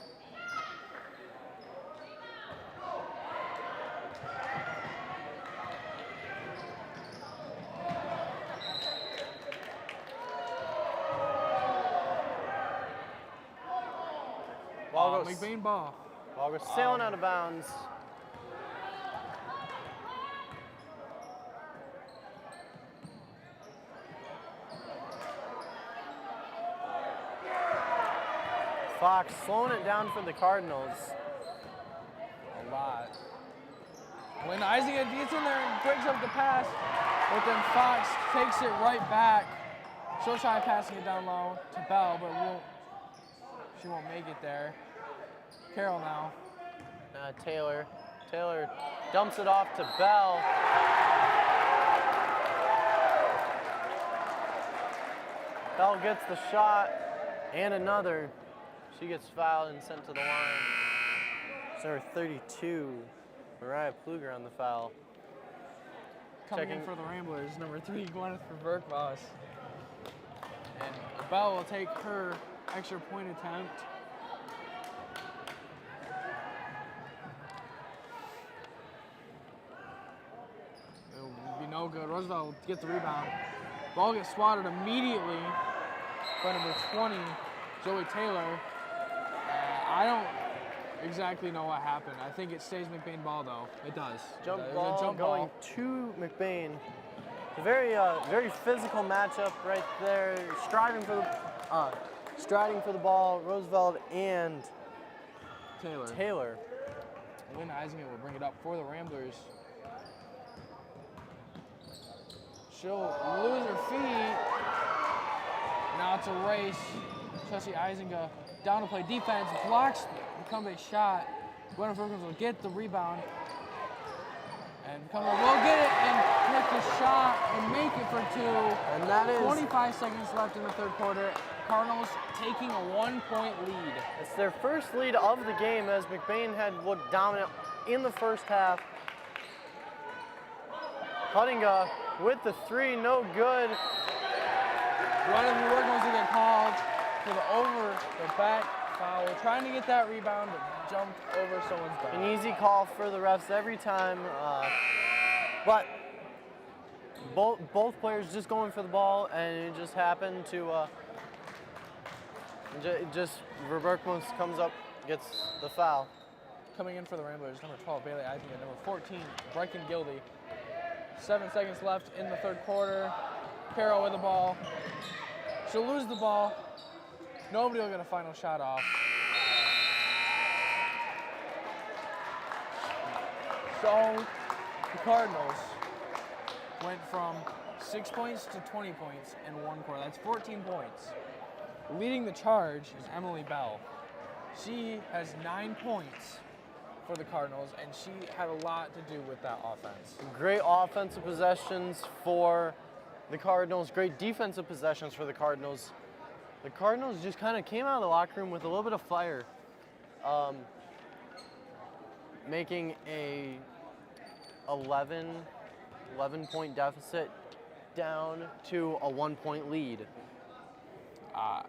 McBain ball. Ball goes sailing out of bounds. Fox slowing it down for the Cardinals. A lot. When Isinger gets in there and breaks up the pass, but then Fox takes it right back. She'll try passing it down low to Bell, but she won't make it there. Carroll now. Taylor dumps it off to Bell. Bell gets the shot and another. She gets fouled and sent to the line. It's number 32, Mariah Pluger on the foul. Coming in for the Ramblers, number 3, Gwyneth Verkvoss. And Bell will take her extra point attempt. No good. Roosevelt will get the rebound. Ball gets swatted immediately by number 20, Zoe Taylor. I don't exactly know what happened. I think it stays McBain ball though. It does. Jump It ball was a jump going ball. to McBain. A very physical matchup right there. Striding for the ball, Roosevelt and Taylor. Elena Isinger will bring it up for the Ramblers. She'll lose her feet. Now it's a race. Chelsea Isinger down to play defense, blocks the comeback shot. Gwyneth Verkvoss will get the rebound. And Cumberland will get it and hit the shot and make it for 2. And that is 25 seconds left in the third quarter. Cardinals taking a 1-point lead. It's their first lead of the game as McBain had looked dominant in the first half. Huttinga with the three, no good. One of the workers to get called for the over the back foul. Trying to get that rebound, but jumped over someone's back. An easy call for the refs every time, but both players just going for the ball, and it just happened to just Verberkmos comes up, gets the foul. Coming in for the Ramblers, number 12, Bailey Eisinger, number 14, Breckin Gildy. 7 seconds left in the third quarter. Carroll with the ball. She'll lose the ball. Nobody will get a final shot off. So the Cardinals went from 6 points to 20 points in one quarter. That's 14 points. Leading the charge is Emily Bell. She has 9 points for the Cardinals, and she had a lot to do with that offense. Great offensive possessions for the Cardinals, great defensive possessions for the Cardinals. The Cardinals just kind of came out of the locker room with a little bit of fire, making a 11-point deficit down to a 1-point lead.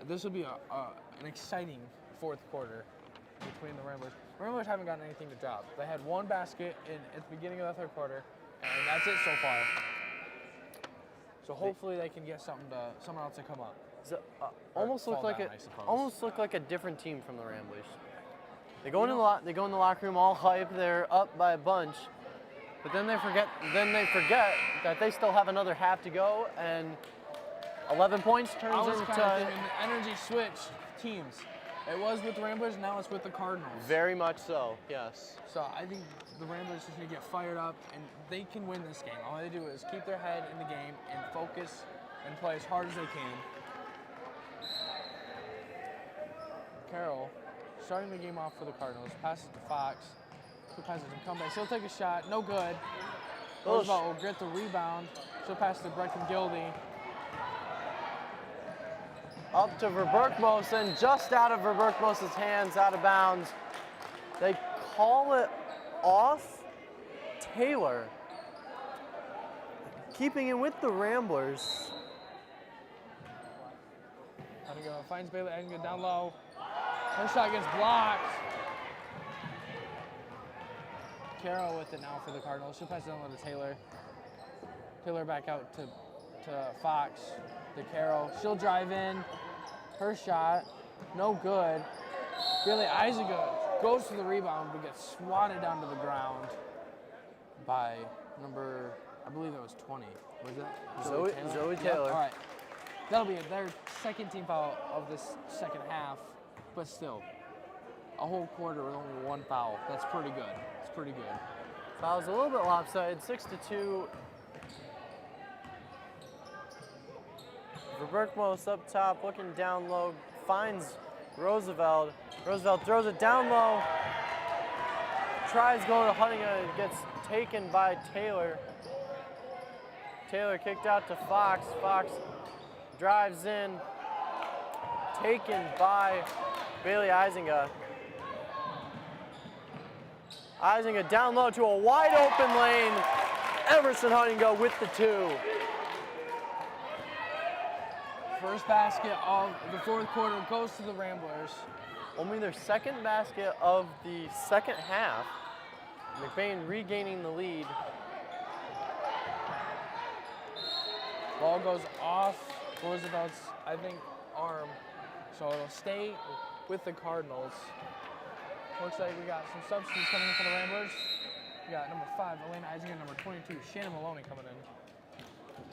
This will be an exciting fourth quarter between the Ramblers. Ramblers haven't gotten anything to drop. They had one basket at the beginning of the third quarter, and that's it so far. So hopefully they can get someone else to come up. So, almost looked like a different team from the Ramblers. They go in the locker room all hype. They're up by a bunch, but then they forget that they still have another half to go, and 11 points turns into an energy switch teams. It was with the Ramblers, now it's with the Cardinals. Very much so, yes. So I think the Ramblers just need to get fired up, and they can win this game. All they do is keep their head in the game and focus and play as hard as they can. Carroll, starting the game off for the Cardinals, passes to Fox, who passes to come back. She'll take a shot, no good. Roosevelt will get the rebound. She'll pass to Breckin Gildy. Up to Verberkmos, and just out of Verberkmos' hands, out of bounds. They call it off Taylor. Keeping it with the Ramblers. Huntington finds Bailey Eisinger down low. Her shot gets blocked. Carroll with it now for the Cardinals. She'll pass it down low to Taylor. Taylor back out to Fox. To Carroll. She'll drive in. Her shot, no good. Bailey Eisinger goes to the rebound but gets swatted down to the ground by number, I believe that was 20. Was that? Zoe Taylor. Yep. All right. That'll be their second team foul of this second half, but still, a whole quarter with only one foul. That's pretty good. It's pretty good. Foul's a little bit lopsided, 6-2. Verberkmos up top, looking down low, finds Roosevelt. Roosevelt throws it down low, tries going to Huntington, gets taken by Taylor. Taylor kicked out to Fox. Fox drives in, taken by Bailey Eisinger. Eisinger down low to a wide open lane. Everson Huntington with the two. First basket of the fourth quarter goes to the Ramblers. Only their second basket of the second half. McBain regaining the lead. Ball goes off Roosevelt's, I think, arm. So it'll stay with the Cardinals. Looks like we got some substitutes coming in for the Ramblers. We got number 5, Elena Eisinger, number 22, Shannon Maloney coming in.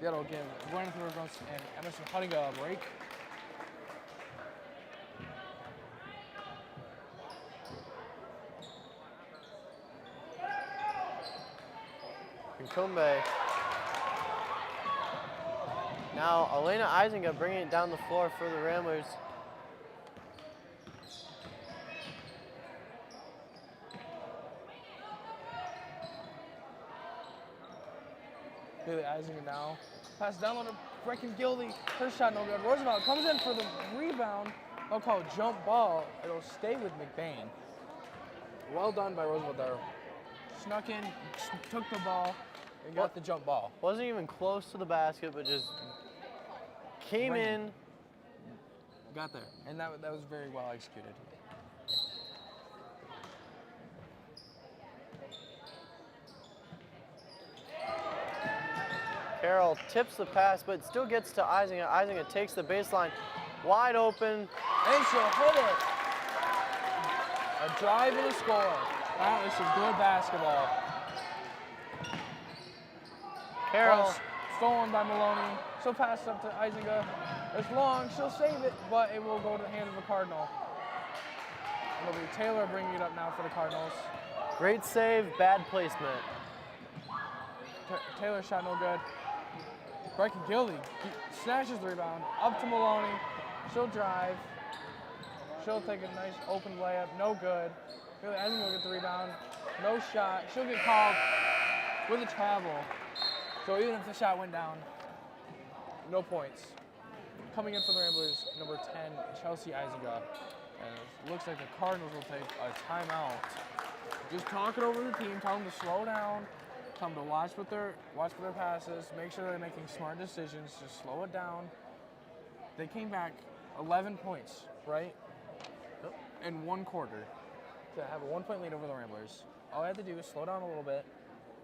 That'll give Gwen Thurgos and Emerson Huntington a break. Kumbe. Now Elena Eisinger bringing it down the floor for the Ramblers. Bailey Eisinger now. Pass down on to Breckin Gildy. Her shot no good. Roosevelt comes in for the rebound. They'll call jump ball. It'll stay with McBain. Well done by Roosevelt there. Snuck in, took the ball, and got the jump ball. Wasn't even close to the basket, but just came Ran. in. Got there, and that was very well executed. Carroll tips the pass, but still gets to Eisinger. Eisinger takes the baseline, wide open. And she'll hit it. A drive and a score. That was some good basketball. Carroll. Ball stolen by Maloney. She'll pass it up to Eisinger. It's long. She'll save it, but it will go to the hand of the Cardinal. It'll be Taylor bringing it up now for the Cardinals. Great save, bad placement. Taylor shot no good. Brecken Gildy snatches the rebound up to Maloney. She'll drive. She'll take a nice open layup. No good. Really, Eisinger will get the rebound. No shot. She'll get called with a travel. So even if the shot went down, no points. Coming in for the Ramblers, number 10, Chelsea Eisinger. And it looks like the Cardinals will take a timeout. Just talk it over the team. Tell them to slow down. Tell them to watch for their passes. Make sure they're making smart decisions. Just slow it down. They came back 11 points, right? Yep. In one quarter to have a 1-point lead over the Ramblers. All I had to do is slow down a little bit,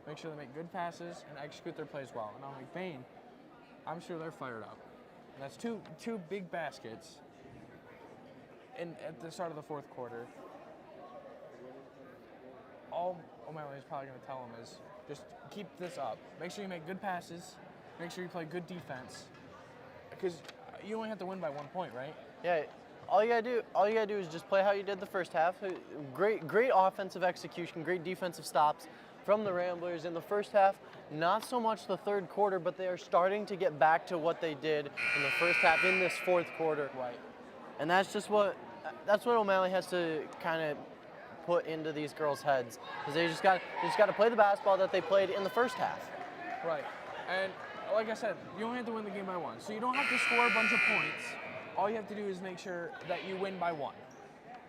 make sure they make good passes, and execute their plays well. And on McBain, I'm sure they're fired up. And that's two big baskets at the start of the fourth quarter. All O'Malley is probably going to tell them is just keep this up. Make sure you make good passes. Make sure you play good defense. Because you only have to win by 1 point, right? Yeah, all you gotta do is just play how you did the first half. Great offensive execution, great defensive stops from the Ramblers in the first half. Not so much the third quarter, but they are starting to get back to what they did in the first half in this fourth quarter. Right. And that's what O'Malley has to kind of put into these girls' heads, because they just got to play the basketball that they played in the first half. Right. And like I said, you only have to win the game by 1. So you don't have to score a bunch of points. All you have to do is make sure that you win by 1.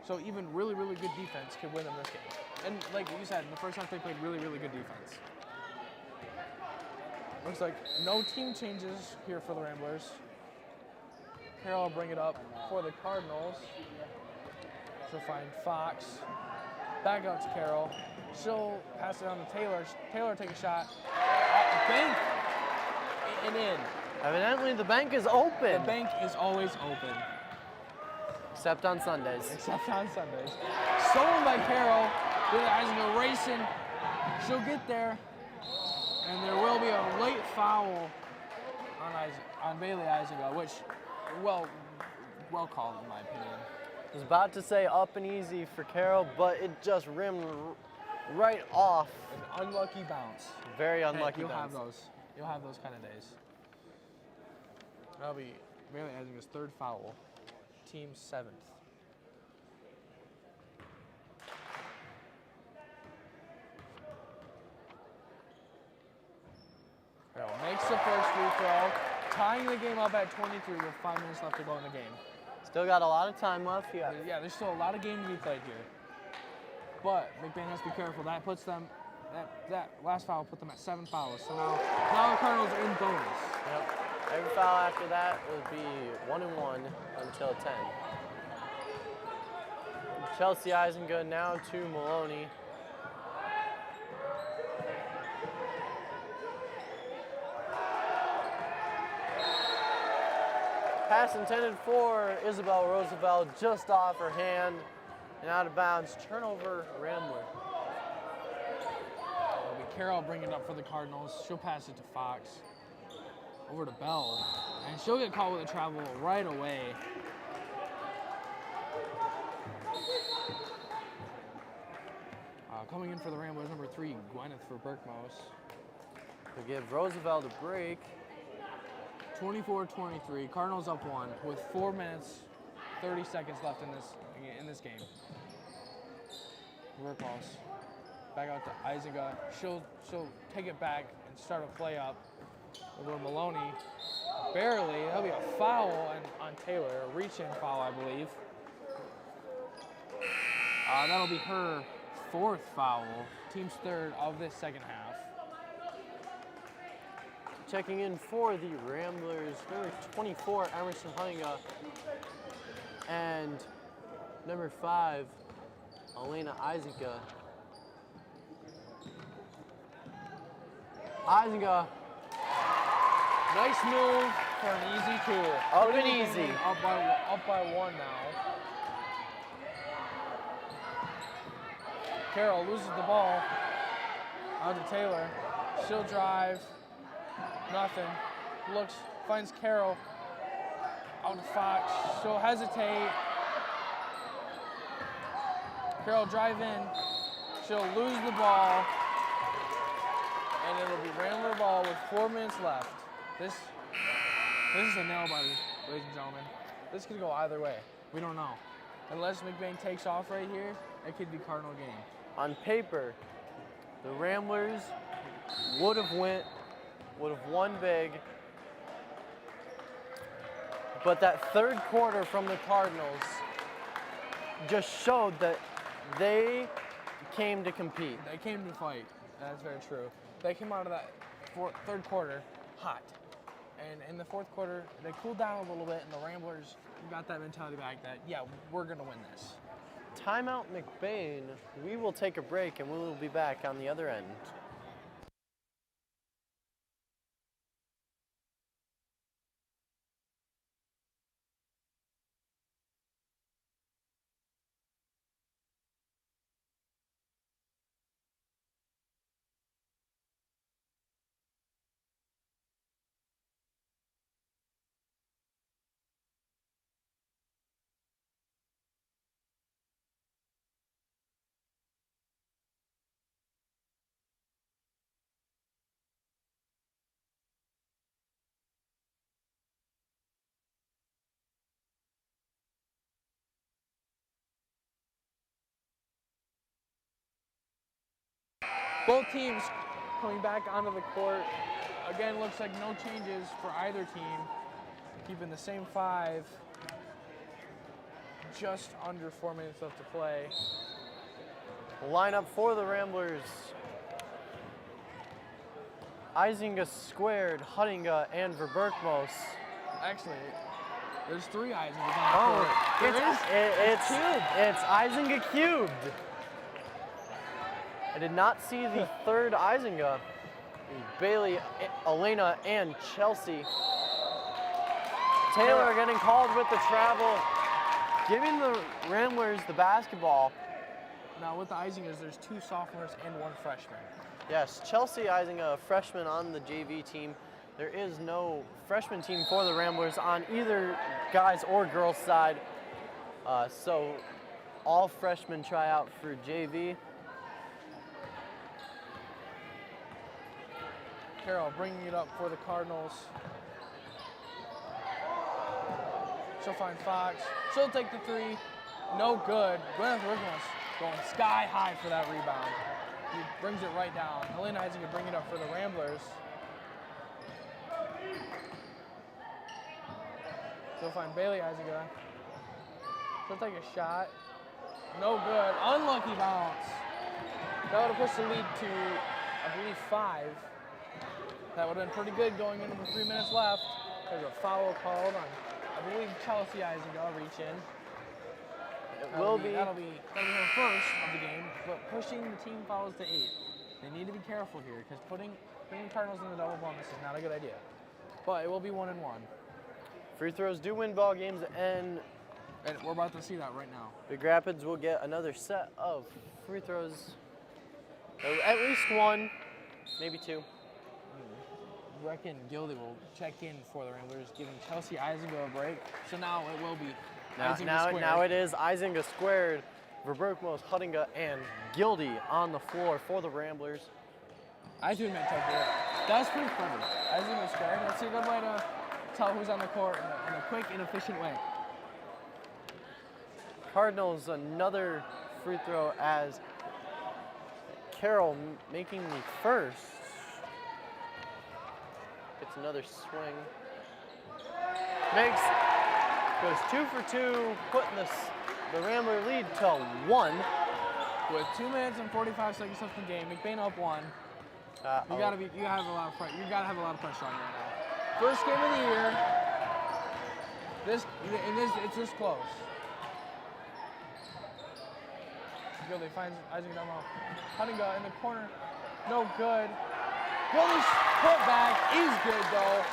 So even really, really good defense can win them this game. And like you said, in the first half they played really, really good defense. Looks like no team changes here for the Ramblers. Carroll will bring it up for the Cardinals. She'll find Fox. Back out to Carroll. She'll pass it on to Taylor. Taylor will take a shot. Bank and in. Evidently, the bank is open. The bank is always open. Except on Sundays. Except on Sundays. Stolen by Carroll. Billy Eisinger racing. She'll get there. And there will be a late foul on Bailey Eisinger, which, well called in my opinion. I was about to say up and easy for Carroll, but it just rimmed right off. An unlucky bounce. Very unlucky You'll bounce. have those. You'll have those kind of days. That'll be Bailey Eisinger's 3rd foul. Team's 7th. Carroll makes the first free throw, tying the game up at 23 with 5 minutes left to go in the game. Still got a lot of time left. Yeah. Yeah, there's still a lot of game to be played here. But McBain has to be careful. That puts them, that last foul put them at 7 fouls. So now the Cardinals are in bonus. Yep. Every foul after that will be 1-1 until 10. Chelsea Eisinger now to Maloney. Pass intended for Isabel Roosevelt, just off her hand and out of bounds. Turnover, Rambler. It'll be Carroll bringing it up for the Cardinals. She'll pass it to Fox. Over to Bell. And she'll get caught with a travel right away. Coming in for the Ramblers, number 3, Gwyneth for Berkmos. To give Roosevelt a break. 24-23. Cardinals up 1 with 4 minutes, 30 seconds left in this game. Berkmos. Back out to Eisinger. She'll take it back and start a play up. Over Maloney. Barely. That'll be a foul on Taylor. A reach-in foul, I believe. That'll be her 4th foul. Team's 3rd of this second half. Checking in for the Ramblers, number 24, Emerson Huntinga, and number 5, Elena Eisenka. Eisenka, nice move. For an easy 2. Up and easy. Up by 1 now. Carroll loses the ball. Out to Taylor. She'll drive. Nothing. Looks, finds Carroll. Out to Fox. She'll hesitate. Carroll drive in. She'll lose the ball. And it'll be Rambler ball with 4 minutes left. This is a nail biter, ladies and gentlemen. This could go either way. We don't know. Unless McBain takes off right here, it could be Cardinal game. On paper, the Ramblers would have won big, but that third quarter from the Cardinals just showed that they came to compete. They came to fight. That's very true. They came out of that third quarter hot. And in the fourth quarter, they cooled down a little bit, and the Ramblers got that mentality back that, yeah, we're going to win this. Timeout McBain. We will take a break, and we will be back on the other end. Both teams coming back onto the court. Again, looks like no changes for either team. Keeping the same 5. Just under 4 minutes left to play. Lineup for the Ramblers. Eisenga squared, Huntinga, and Verberkmos. Actually, there's 3 Eisengas on the court. It's Eisenga cubed. I did not see the third Eisenga. Bailey, Elena, and Chelsea. Taylor getting called with the travel, giving the Ramblers the basketball. Now with the Eisengas, there's 2 sophomores and 1 freshman. Yes, Chelsea Eisenga, a freshman on the JV team. There is no freshman team for the Ramblers on either guys or girls side. So all freshmen try out for JV. Carroll bringing it up for the Cardinals. She'll find Fox. She'll take the 3. No good. Gwyneth Rickles going sky high for that rebound. He brings it right down. Elena Eisenga bring it up for the Ramblers. She'll find Bailey Eisenga. She'll take a shot. No good. Unlucky bounce. That would have pushed the lead to, I believe, 5. That would have been pretty good going into the 3 minutes left. There's a foul called on, I believe, Chelsea Eisenga reach in. That'll be her first of the game, but pushing the team fouls to 8. They need to be careful here because putting the Cardinals in the double bonus is not a good idea. But it will be 1-1. Free throws do win ball games, and we're about to see that right now. Big Rapids will get another set of free throws. At least 1, maybe 2. Reckon Gildy will check in for the Ramblers, giving Chelsea Eisenga a break. So now it will be Eisenga squared. Now it is Eisenga squared, Verberkmos, Huntinga, and Gildy on the floor for the Ramblers. I do admit check it. That's pretty clever. Eisenga squared. That's a good way to tell who's on the court in a quick and efficient way. Cardinals another free throw as Carroll making the first. Gets another swing. Goes 2 for 2, putting the Rambler lead to 1. With 2 minutes and 45 seconds left in the game, McBain up 1. You gotta have a lot of pressure. You gotta have a lot of pressure on you right now. First game of the year. It's this close. Gildy finds Isaac down low. Huntinga in the corner. No good. Gildy's put back is good though.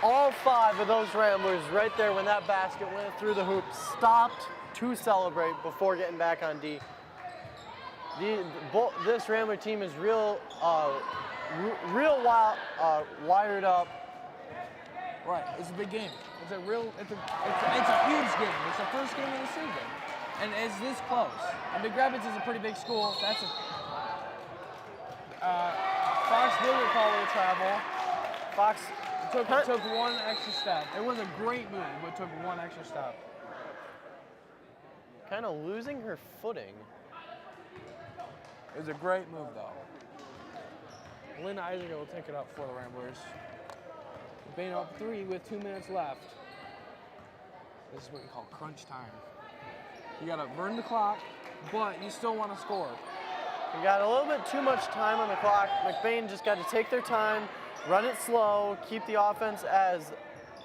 All 5 of those Ramblers right there when that basket went through the hoop stopped to celebrate before getting back on D. This Rambler team is real wired up. Right, it's a big game. It's a huge game. It's the first game of the season, and it's this close. And Big Rapids is a pretty big school. That's a Fox will get called to travel. Fox took one extra step. It was a great move, but took one extra step. Kind of losing her footing. It was a great move, though. Linda Eisinger will take it up for the Ramblers. Bain up 3 with 2 minutes left. This is what we call crunch time. You gotta burn the clock, but you still want to score. We got a little bit too much time on the clock. McBain just got to take their time, run it slow, keep the offense as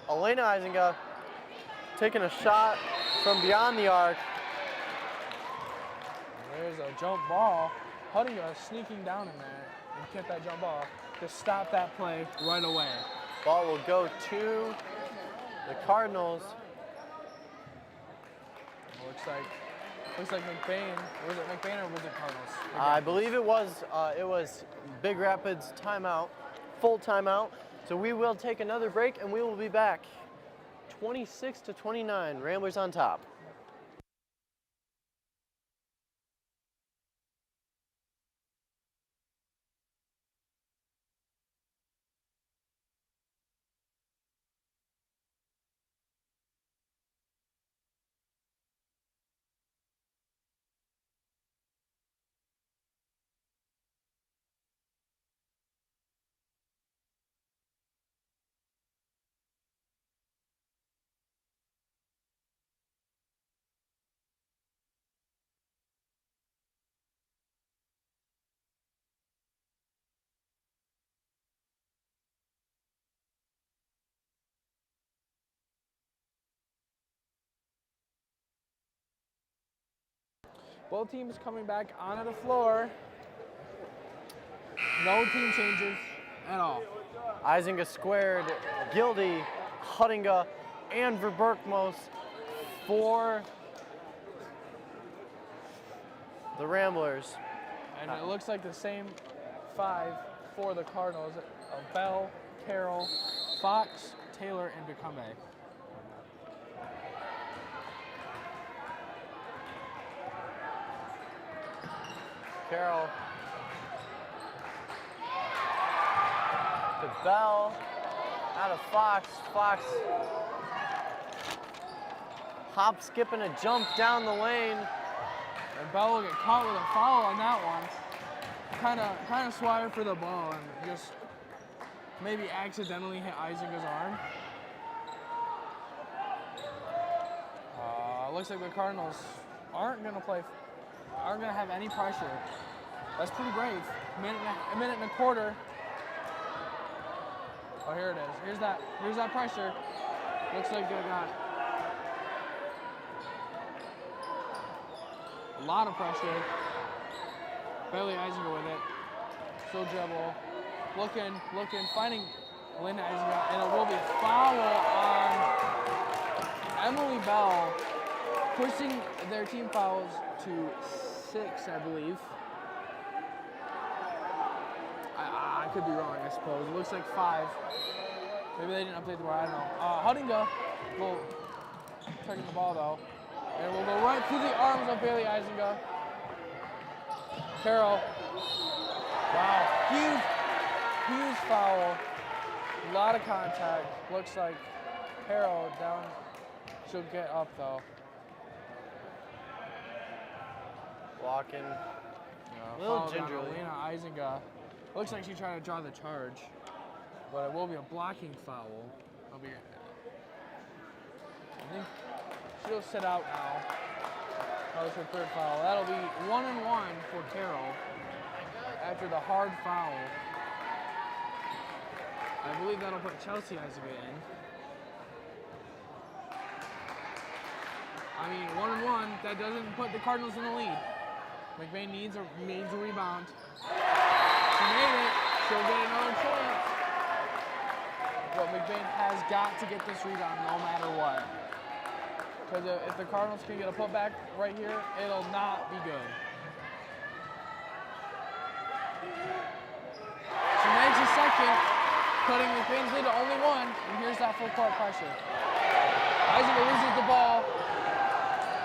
Elena Eisinger taking a shot from beyond the arc. There's a jump ball. Huntinga sneaking down in there and get that jump ball to stop that play right away. Ball will go to the Cardinals. Looks like McBain. Was it McBain or was it Cardinals? I believe it was Big Rapids timeout, full timeout. So we will take another break and we will be back. 26-29, Ramblers on top. Both teams coming back onto the floor. No team changes at all. Eisinger squared, Gildy, Huntinga, and Verberkmos for the Ramblers. And it looks like the same 5 for the Cardinals. Bell, Carroll, Fox, Taylor, and Bicumbe. Carroll to Bell, out of Fox. Fox hop, skip, and a jump down the lane. And Bell will get caught with a foul on that one. Kind of swire for the ball and just maybe accidentally hit Eisinger's arm. Looks like the Cardinals aren't gonna have any pressure. That's pretty brave. A minute and a quarter. Oh, here it is. Here's that pressure. Looks like they got a lot of pressure. Bailey Eisinger with it. Still dribble. Looking, finding Linda Eisinger, and it will be foul on Emily Bell, pushing their team fouls to 6, I believe. I could be wrong, I suppose. It looks like 5. Maybe they didn't update the word, I don't know. Huntinga will taking the ball though. And we'll go right through the arms of Bailey Eisinger. Carroll. Wow, huge foul. A lot of contact. Looks like Carroll down. She'll get up though. Walking. A little gingerly. Lena Eisinger. Looks like she's trying to draw the charge, but it will be a blocking foul. I think she'll sit out now. That was her 3rd foul. That'll be 1-1 for Carroll. after the hard foul. I believe that'll put Chelsea Isaac in. I mean, 1-1, that doesn't put the Cardinals in the lead. McBain needs a rebound. She made it. She'll get another chance. But McBain has got to get this rebound no matter what. Because if the Cardinals can get a putback right here, it'll not be good. She makes a second, putting McBain's lead to only one. And here's that full court pressure. Isaac loses the ball.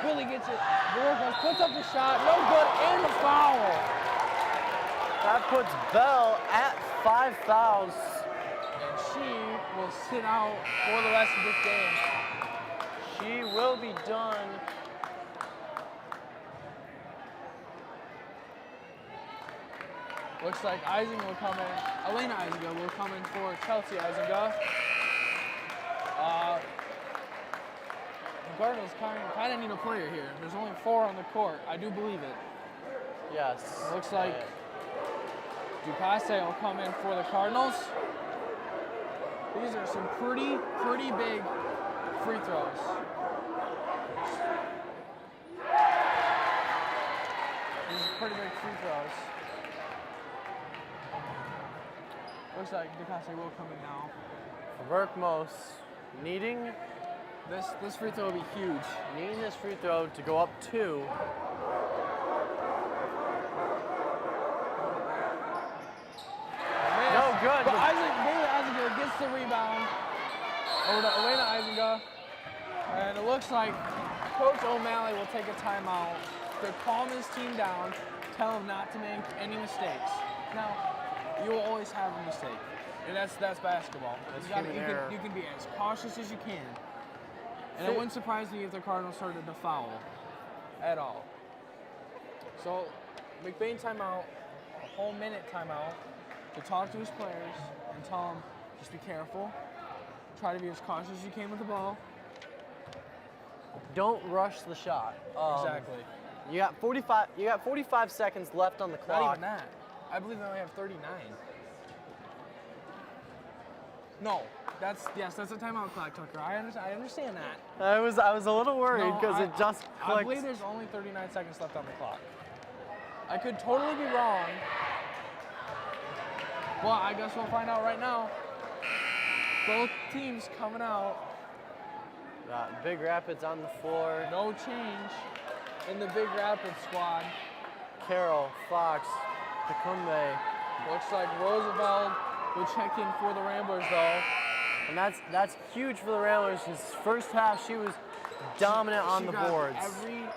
Billy gets it. Borges puts up the shot. No good. And the foul. That puts Bell at 5 fouls. And she will sit out for the rest of this game. She will be done. Looks like Eisinger will come in. Elena Eisinger will come in for Chelsea Eisinger. The Cardinals kind of need a player here. There's only 4 on the court. I do believe it. Yes. Looks like Dupasse will come in for the Cardinals. These are some pretty big free throws. These are pretty big free throws. Looks like Dupasse will come in now. Verkmos needing This free throw will be huge. needing this free throw to go up 2. No good. But Bailey Eisinger gets the rebound over to Elena Eisinger. And it looks like Coach O'Malley will take a timeout to calm his team down, tell them not to make any mistakes. Now, you will always have a mistake. And that's basketball. You can be as cautious as you can. And it wouldn't surprise me if the Cardinals started to foul at all. So, McBain timeout, a whole minute timeout, to talk to his players and tell them, just be careful. Try to be as cautious as you can with the ball. Don't rush the shot. Exactly. You got 45 seconds left on the clock. Not even that. I believe they only have 39. No, that's a timeout clock, Tucker. I understand that. I was a little worried because it just clicked. I believe there's only 39 seconds left on the clock. I could totally be wrong. Well, I guess we'll find out right now. Both teams coming out. Big Rapids on the floor. No change in the Big Rapids squad. Carroll, Fox, Tecumbe. Looks like Roosevelt will check in for the Ramblers, though. And that's huge for the Ramblers. His first half, she was dominant on the got boards.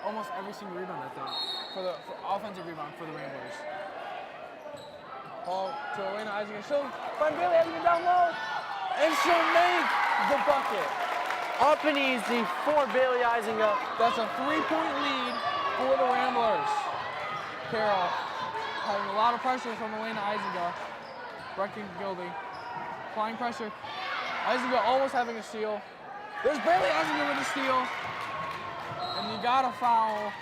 Almost every single rebound, I think, for offensive rebound for the Ramblers. Ball to Elena Eisinger. She'll find Bailey Eisinger down low, and she'll make the bucket. Up and easy for Bailey Eisinger. That's a 3-point lead for the Ramblers. Carroll having a lot of pressure from Elena Eisinger. Brecken Gilby applying pressure. Eisinger almost having a steal. There's Bailey Eisinger with a steal. And you got a foul.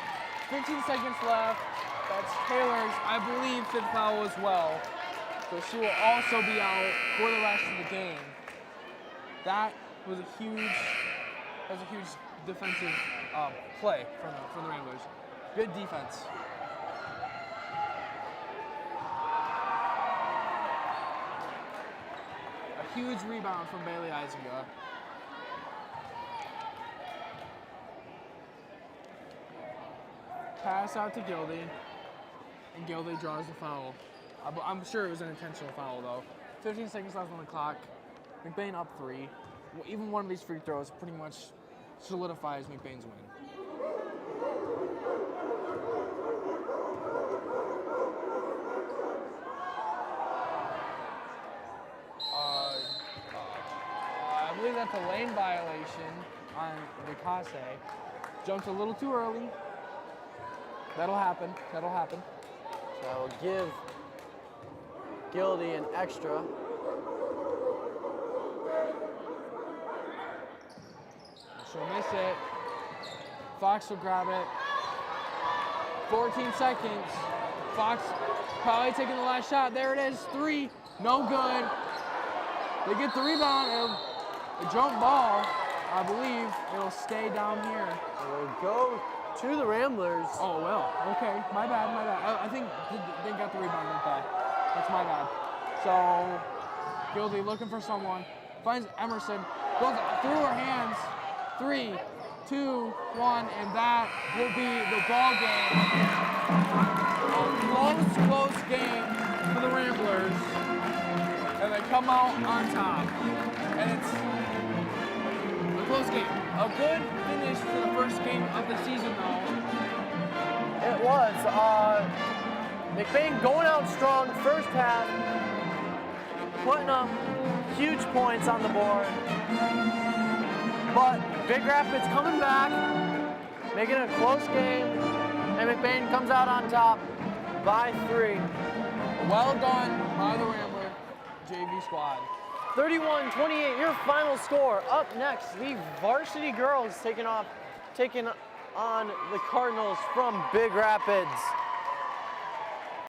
15 seconds left. That's Taylor's, I believe, 5th foul as well. So she will also be out for the rest of the game. That was a huge defensive play from the Ramblers. Good defense. A huge rebound from Bailey Eisinger. Pass out to Gildy, and Gildy draws the foul. I'm sure it was an intentional foul, though. 15 seconds left on the clock. McBain up 3. Even one of these free throws pretty much solidifies McBain's win. I believe that's a lane violation on Dupasse. Jumped a little too early. That'll happen. So I will give Gildy an extra. She'll miss it. Fox will grab it. 14 seconds. Fox Probably taking the last shot. There it is. 3. No good. They get the rebound and the jump ball, I believe it'll stay down here. It'll go to the Ramblers. Oh, well. Okay. My bad. I think they got the rebound, didn't they? That's my bad. So, Gildy looking for someone. Finds Emerson. Goes through her hands. 3, 2, 1, and that will be the ball game. A close game for the Ramblers. And they come out on top. And it's a close game. A good finish for the first game of the season, though. It was. McBain going out strong first half, putting up huge points on the board. But Big Rapids coming back, making it a close game, and McBain comes out on top by 3. Well done by the Rambler JV squad. 31-28, your final score. Up next, the varsity girls taking on the Cardinals from Big Rapids.